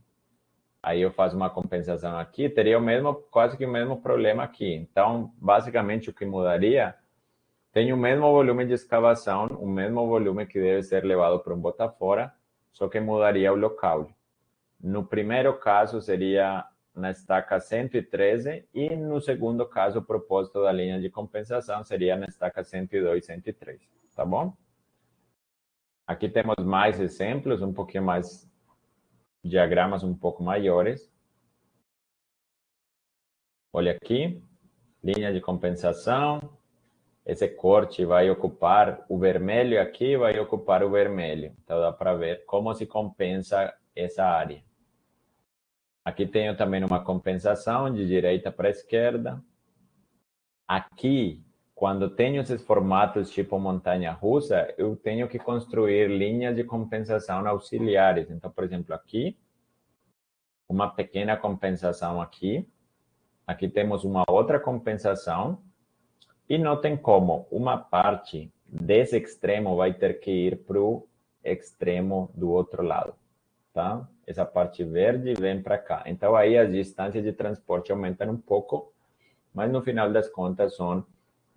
Aí eu faço uma compensação aqui, teria o mesmo, quase que o mesmo problema aqui. Então, basicamente, o que mudaria, tem o mesmo volume de escavação, o mesmo volume que deve ser levado para um botafora, só que mudaria o local. No primeiro caso, seria na estaca 113, e no segundo caso, o propósito da linha de compensação seria na estaca 102, 103, tá bom? Aqui temos mais exemplos, um pouquinho mais, diagramas um pouco maiores. Olha aqui, linha de compensação. Esse corte vai ocupar o vermelho aqui, vai ocupar o vermelho. Então dá para ver como se compensa essa área. Aqui tenho também uma compensação de direita para esquerda. Aqui, quando tenho esses formatos tipo montanha-russa, eu tenho que construir linhas de compensação auxiliares. Então, por exemplo, aqui, uma pequena compensação aqui. Aqui temos uma outra compensação. E não tem como, uma parte desse extremo vai ter que ir para o extremo do outro lado, tá? Essa parte verde vem para cá. Então, aí as distâncias de transporte aumentam um pouco, mas no final das contas são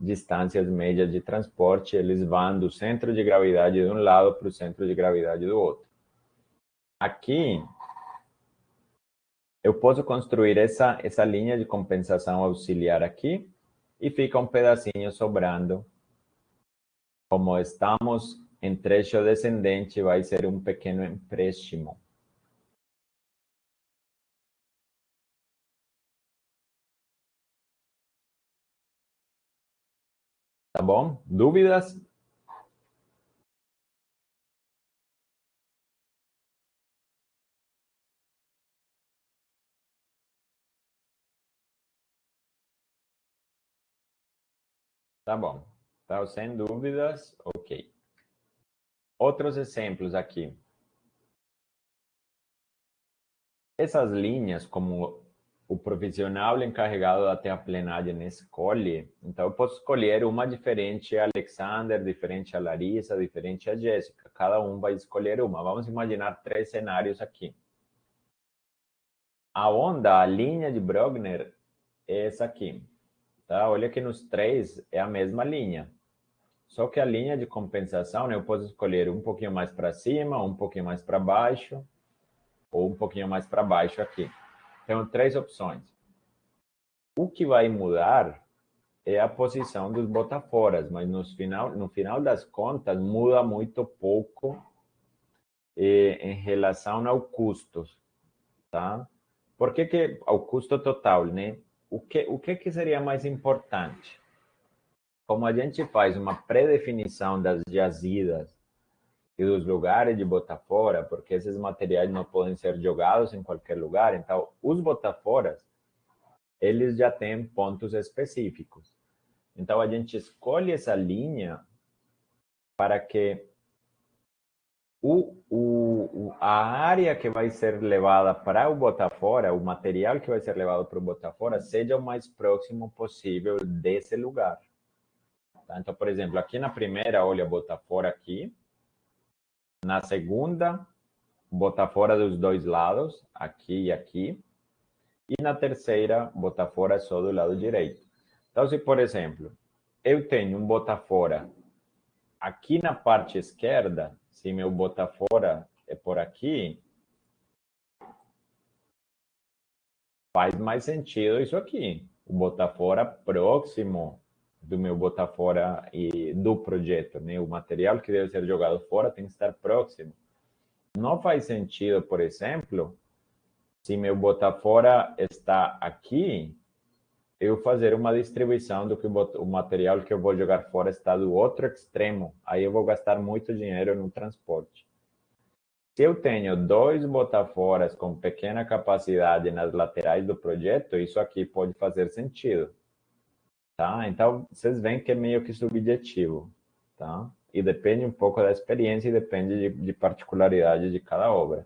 distâncias médias de transporte, eles vão do centro de gravidade de um lado para o centro de gravidade do outro. Aqui, eu posso construir essa linha de compensação auxiliar aqui, e fica um pedacinho sobrando. Como estamos em trecho descendente, vai ser um pequeno empréstimo. Tá bom? Dúvidas? Tá bom. Então, sem dúvidas, ok. Outros exemplos aqui. Essas linhas, como o profissional encarregado da terraplenagem escolhe, então eu posso escolher uma diferente a Alexander, diferente a Larissa, diferente a Jéssica. Cada um vai escolher uma. Vamos imaginar 3 cenários aqui. A onda, a linha de Brogner, é essa aqui. Tá? Olha que nos 3 é a mesma linha. Só que a linha de compensação, né, eu posso escolher um pouquinho mais para cima, um pouquinho mais para baixo, ou um pouquinho mais para baixo aqui. Tenho 3 opções. O que vai mudar é a posição dos botaforas, mas no final das contas muda muito pouco em relação ao custo, tá? Por que ao custo total, né? O que seria mais importante? Como a gente faz uma pré-definição das jazidas e dos lugares de botar fora, porque esses materiais não podem ser jogados em qualquer lugar. Então, os botaforas, eles já têm pontos específicos. Então, a gente escolhe essa linha para que a área que vai ser levada para o botar fora, o material que vai ser levado para o botar fora, seja o mais próximo possível desse lugar. Tá? Então, por exemplo, aqui na primeira, olha, botar fora aqui. Na segunda, botar fora dos dois lados, aqui e aqui. E na terceira, botar fora só do lado direito. Então, se, por exemplo, eu tenho um botar fora aqui na parte esquerda, se meu botar fora é por aqui, faz mais sentido isso aqui. O botar fora próximo do meu botar fora e do projeto, né? O material que deve ser jogado fora tem que estar próximo. Não faz sentido, por exemplo, se meu botar fora está aqui, eu fazer uma distribuição do que o material que eu vou jogar fora está do outro extremo. Aí eu vou gastar muito dinheiro no transporte. Se eu tenho dois botaforas com pequena capacidade nas laterais do projeto, isso aqui pode fazer sentido. Tá? Então, vocês veem que é meio que subjetivo. Tá? E depende um pouco da experiência e depende de particularidade de cada obra.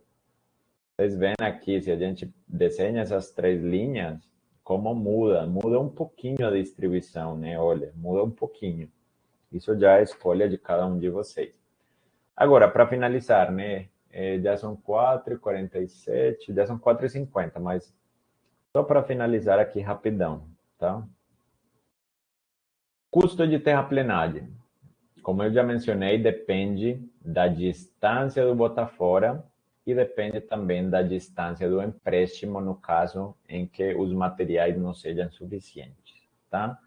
Vocês veem aqui, se a gente desenha essas três linhas, como muda um pouquinho a distribuição, né? Olha, muda um pouquinho. Isso já é escolha de cada um de vocês. Agora, para finalizar, né? Já são 4h47, já são 4h50, mas só para finalizar aqui rapidão, tá? Custo de terraplenagem. Como eu já mencionei, depende da distância do Botafora e depende também da distância do empréstimo, no caso em que os materiais não sejam suficientes, tá?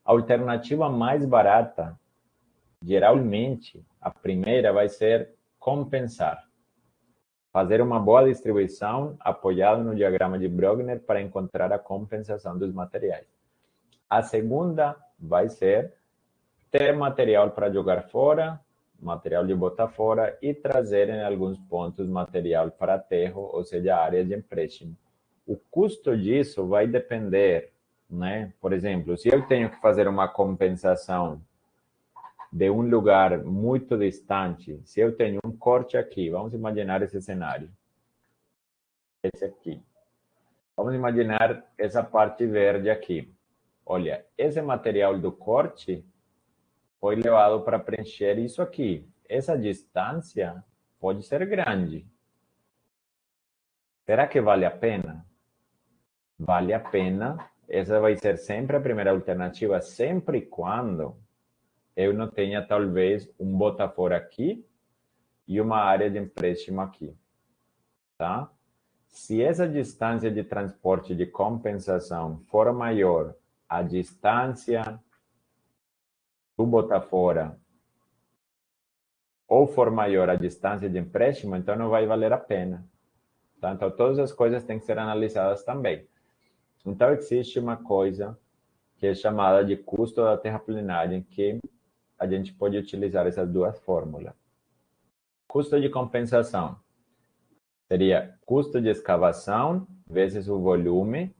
A alternativa mais barata, geralmente, a primeira vai ser compensar. Fazer uma boa distribuição apoiado no diagrama de Brogner para encontrar a compensação dos materiais. A segunda vai ser ter material para jogar fora, material de botar fora e trazer em alguns pontos material para aterro, ou seja, área de empréstimo. O custo disso vai depender, né? Por exemplo, se eu tenho que fazer uma compensação de um lugar muito distante, se eu tenho um corte aqui, vamos imaginar esse cenário. Esse aqui. Vamos imaginar essa parte verde aqui. Olha, esse material do corte foi levado para preencher isso aqui. Essa distância pode ser grande. Será que vale a pena? Vale a pena. Essa vai ser sempre a primeira alternativa, sempre e quando eu não tenha, talvez, um botafora aqui e uma área de empréstimo aqui. Tá? Se essa distância de transporte de compensação for maior, a distância do botafora ou for maior a distância de empréstimo, então não vai valer a pena. Tá? Então, todas as coisas têm que ser analisadas também. Então, existe uma coisa que é chamada de custo da terraplenagem, que a gente pode utilizar essas duas fórmulas. Custo de compensação seria custo de escavação vezes o volume,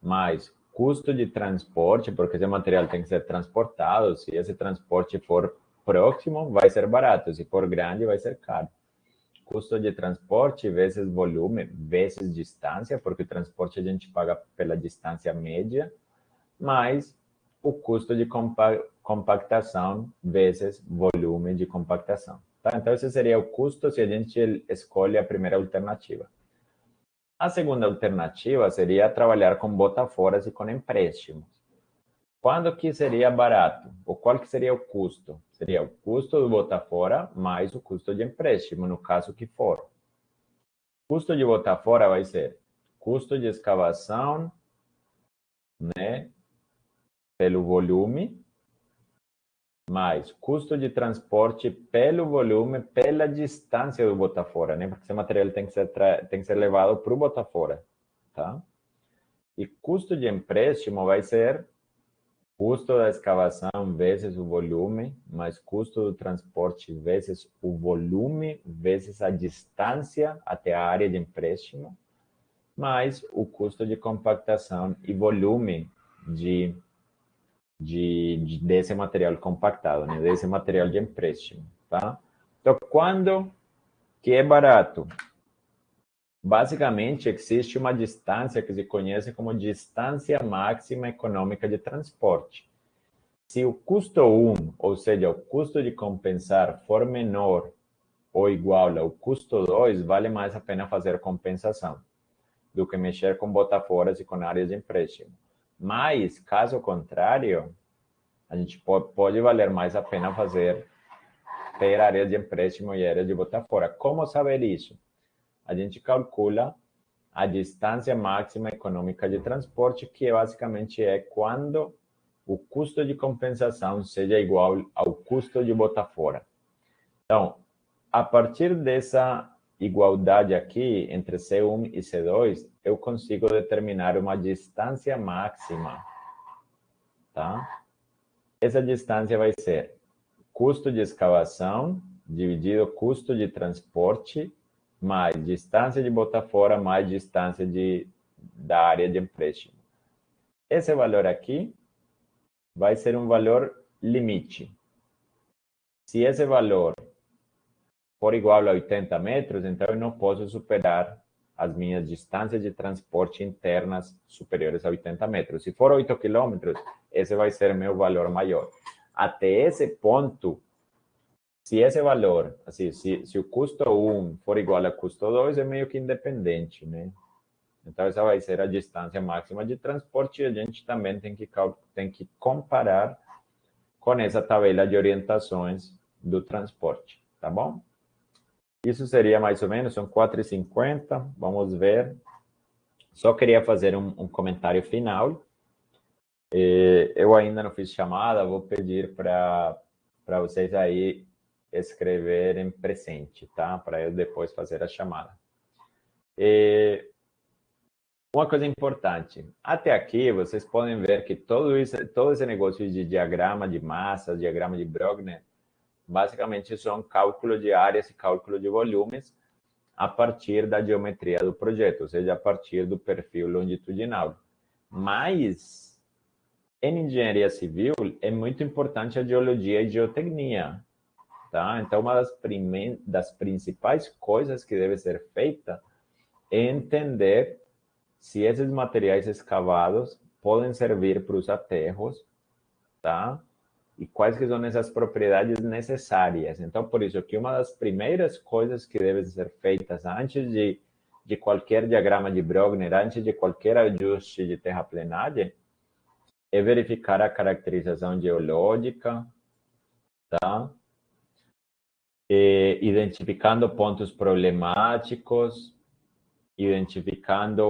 mais custo de transporte, porque esse material tem que ser transportado. Se esse transporte for próximo, vai ser barato. Se for grande, vai ser caro. Custo de transporte vezes volume vezes distância, porque o transporte a gente paga pela distância média, mais o custo de compactação vezes volume de compactação. Tá? Então, esse seria o custo se a gente escolhe a primeira alternativa. A segunda alternativa seria trabalhar com botaforas e com empréstimos. Quando que seria barato? Ou qual que seria o custo? Seria o custo do botafora mais o custo de empréstimo, no caso que for. O custo de botafora vai ser custo de escavação, né, pelo volume, mais custo de transporte pelo volume, pela distância do botafora, né? Porque esse material tem que ser levado para o botafora, tá? E custo de empréstimo vai ser Custo da escavação vezes o volume, mais custo do transporte vezes o volume, vezes a distância até a área de empréstimo, mais o custo de compactação e volume desse material compactado, né? Desse material de empréstimo. Tá? Então, quando que é barato? Basicamente, existe uma distância que se conhece como distância máxima econômica de transporte. Se o custo 1, ou seja, o custo de compensar, for menor ou igual ao custo 2, vale mais a pena fazer compensação do que mexer com botaforas e com áreas de empréstimo. Mas, caso contrário, a gente pode valer mais a pena ter áreas de empréstimo e áreas de botafora. Como saber isso? A gente calcula a distância máxima econômica de transporte, que basicamente é quando o custo de compensação seja igual ao custo de botar fora. Então, a partir dessa igualdade aqui, entre C1 e C2, eu consigo determinar uma distância máxima, tá? Essa distância vai ser custo de escavação dividido custo de transporte mais distância de botar fora mais distância da área de empréstimo. Esse valor aqui vai ser um valor limite. Se esse valor for igual a 80 metros, então eu não posso superar as minhas distâncias de transporte internas superiores a 80 metros. Se for 8 quilômetros, esse vai ser meu valor maior. Até esse ponto, se esse valor, assim, se o custo 1 for igual ao custo 2, é meio que independente, né? Então, essa vai ser a distância máxima de transporte e a gente também tem que comparar com essa tabela de orientações do transporte, tá bom? Isso seria mais ou menos, são 4h50, vamos ver. Só queria fazer um comentário final. Eu ainda não fiz chamada, vou pedir para vocês aí escreverem presente, tá? Para eu depois fazer a chamada. Uma coisa importante, até aqui vocês podem ver que todo esse negócio de diagrama de massas, diagrama de Brogner, basicamente são cálculo de áreas e cálculo de volumes a partir da geometria do projeto, ou seja, a partir do perfil longitudinal. Mas, em engenharia civil, é muito importante a geologia e geotecnia. Tá? Então, uma das principais coisas que deve ser feita é entender se esses materiais escavados podem servir para os aterros, tá? E quais que são essas propriedades necessárias. Então, por isso que uma das primeiras coisas que devem ser feitas antes de qualquer diagrama de Brogner, antes de qualquer ajuste de terraplenagem, é verificar a caracterização geológica, tá? Identificando pontos problemáticos, identificando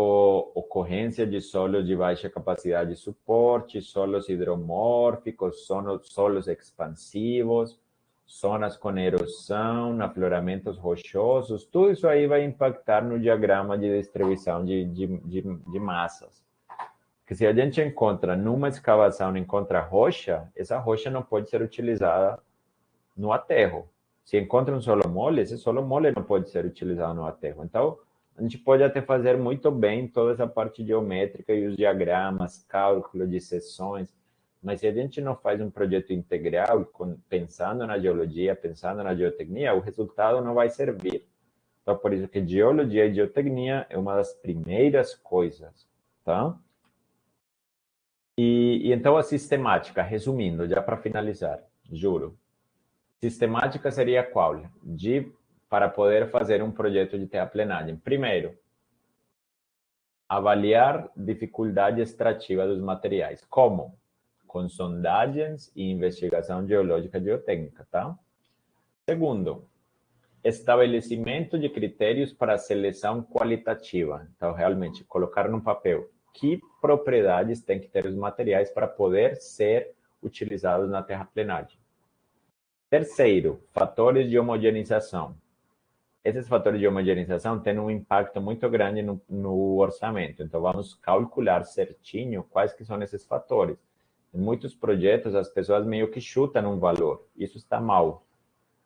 ocorrência de solos de baixa capacidade de suporte, solos hidromórficos, solos expansivos, zonas com erosão, afloramentos rochosos, tudo isso aí vai impactar no diagrama de distribuição de massas. Porque se a gente encontra numa escavação, encontra rocha, essa rocha não pode ser utilizada no aterro. Se encontra um solo mole, esse solo mole não pode ser utilizado no aterro. Então, a gente pode até fazer muito bem toda essa parte geométrica e os diagramas, cálculo de seções, mas se a gente não faz um projeto integral, pensando na geologia, pensando na geotecnia, o resultado não vai servir. Então, por isso que geologia e geotecnia é uma das primeiras coisas, tá? E então a sistemática, resumindo, já para finalizar, juro. Sistemática seria qual? Para poder fazer um projeto de terraplenagem. Primeiro, avaliar dificuldade extrativa dos materiais. Como? Com sondagens e investigação geológica e geotécnica, tá? Segundo, estabelecimento de critérios para seleção qualitativa. Então, realmente, colocar no papel que propriedades têm que ter os materiais para poder ser utilizados na terraplenagem. Terceiro, fatores de homogeneização. Esses fatores de homogeneização têm um impacto muito grande no orçamento. Então, vamos calcular certinho quais que são esses fatores. Em muitos projetos, as pessoas meio que chutam um valor. Isso está mal.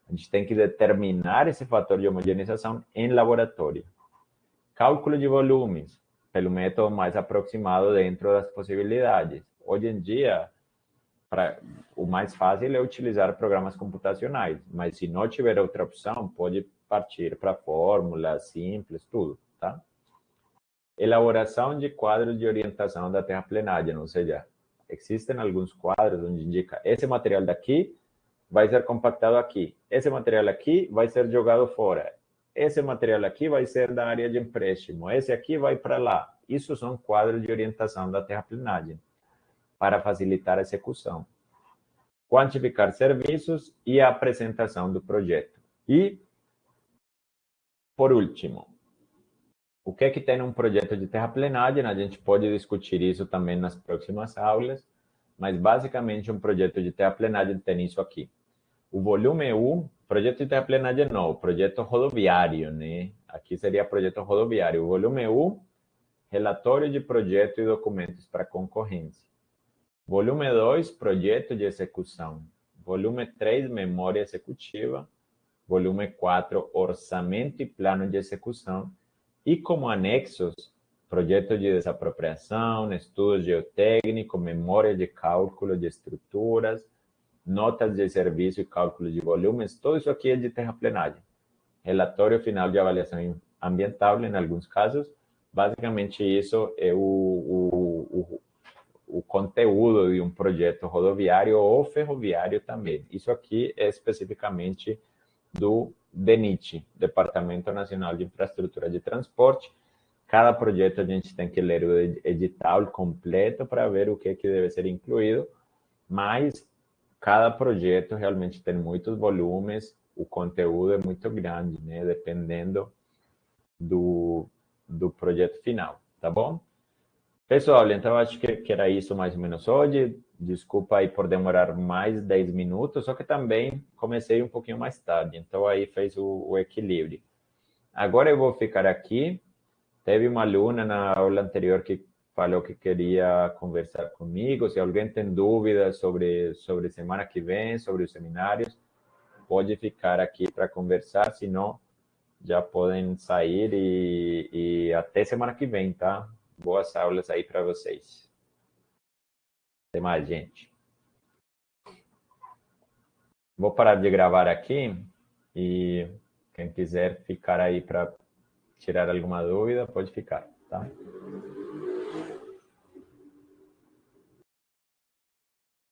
A gente tem que determinar esse fator de homogeneização em laboratório. Cálculo de volumes, pelo método mais aproximado dentro das possibilidades. Hoje em dia, o mais fácil é utilizar programas computacionais, mas se não tiver outra opção, pode partir para fórmulas simples, tudo, tá? Elaboração de quadros de orientação da terraplenagem, ou seja, existem alguns quadros onde indica esse material daqui vai ser compactado aqui, esse material aqui vai ser jogado fora, esse material aqui vai ser da área de empréstimo, esse aqui vai para lá. Isso são quadros de orientação da terraplenagem, para facilitar a execução. Quantificar serviços e a apresentação do projeto. E, por último, o que é que tem num projeto de terraplenagem? A gente pode discutir isso também nas próximas aulas, mas basicamente um projeto de terraplenagem tem isso aqui. O volume 1, projeto de terraplenagem não, projeto rodoviário, né? Aqui seria projeto rodoviário. O volume 1, relatório de projeto e documentos para concorrência. Volume 2, projeto de execução. Volume 3, memória executiva. Volume 4, orçamento e plano de execução. E como anexos, projeto de desapropriação, estudo geotécnico, memória de cálculo de estruturas, notas de serviço e cálculo de volumes. Tudo isso aqui é de terraplenagem. Relatório final de avaliação ambiental, em alguns casos. Basicamente, isso é o conteúdo de um projeto rodoviário ou ferroviário também. Isso aqui é especificamente do DENIT, Departamento Nacional de Infraestrutura de Transporte. Cada projeto a gente tem que ler o edital completo para ver o que deve ser incluído, mas cada projeto realmente tem muitos volumes, o conteúdo é muito grande, né? Dependendo do projeto final, tá bom? Pessoal, então acho que era isso mais ou menos hoje. Desculpa aí por demorar mais 10 minutos, só que também comecei um pouquinho mais tarde, então aí fez o equilíbrio. Agora eu vou ficar aqui. Teve uma aluna na aula anterior que falou que queria conversar comigo. Se alguém tem dúvidas sobre semana que vem, sobre os seminários, pode ficar aqui para conversar, senão já podem sair e até semana que vem, tá? Boas aulas aí para vocês. Até mais, gente. Vou parar de gravar aqui e quem quiser ficar aí para tirar alguma dúvida, pode ficar, tá?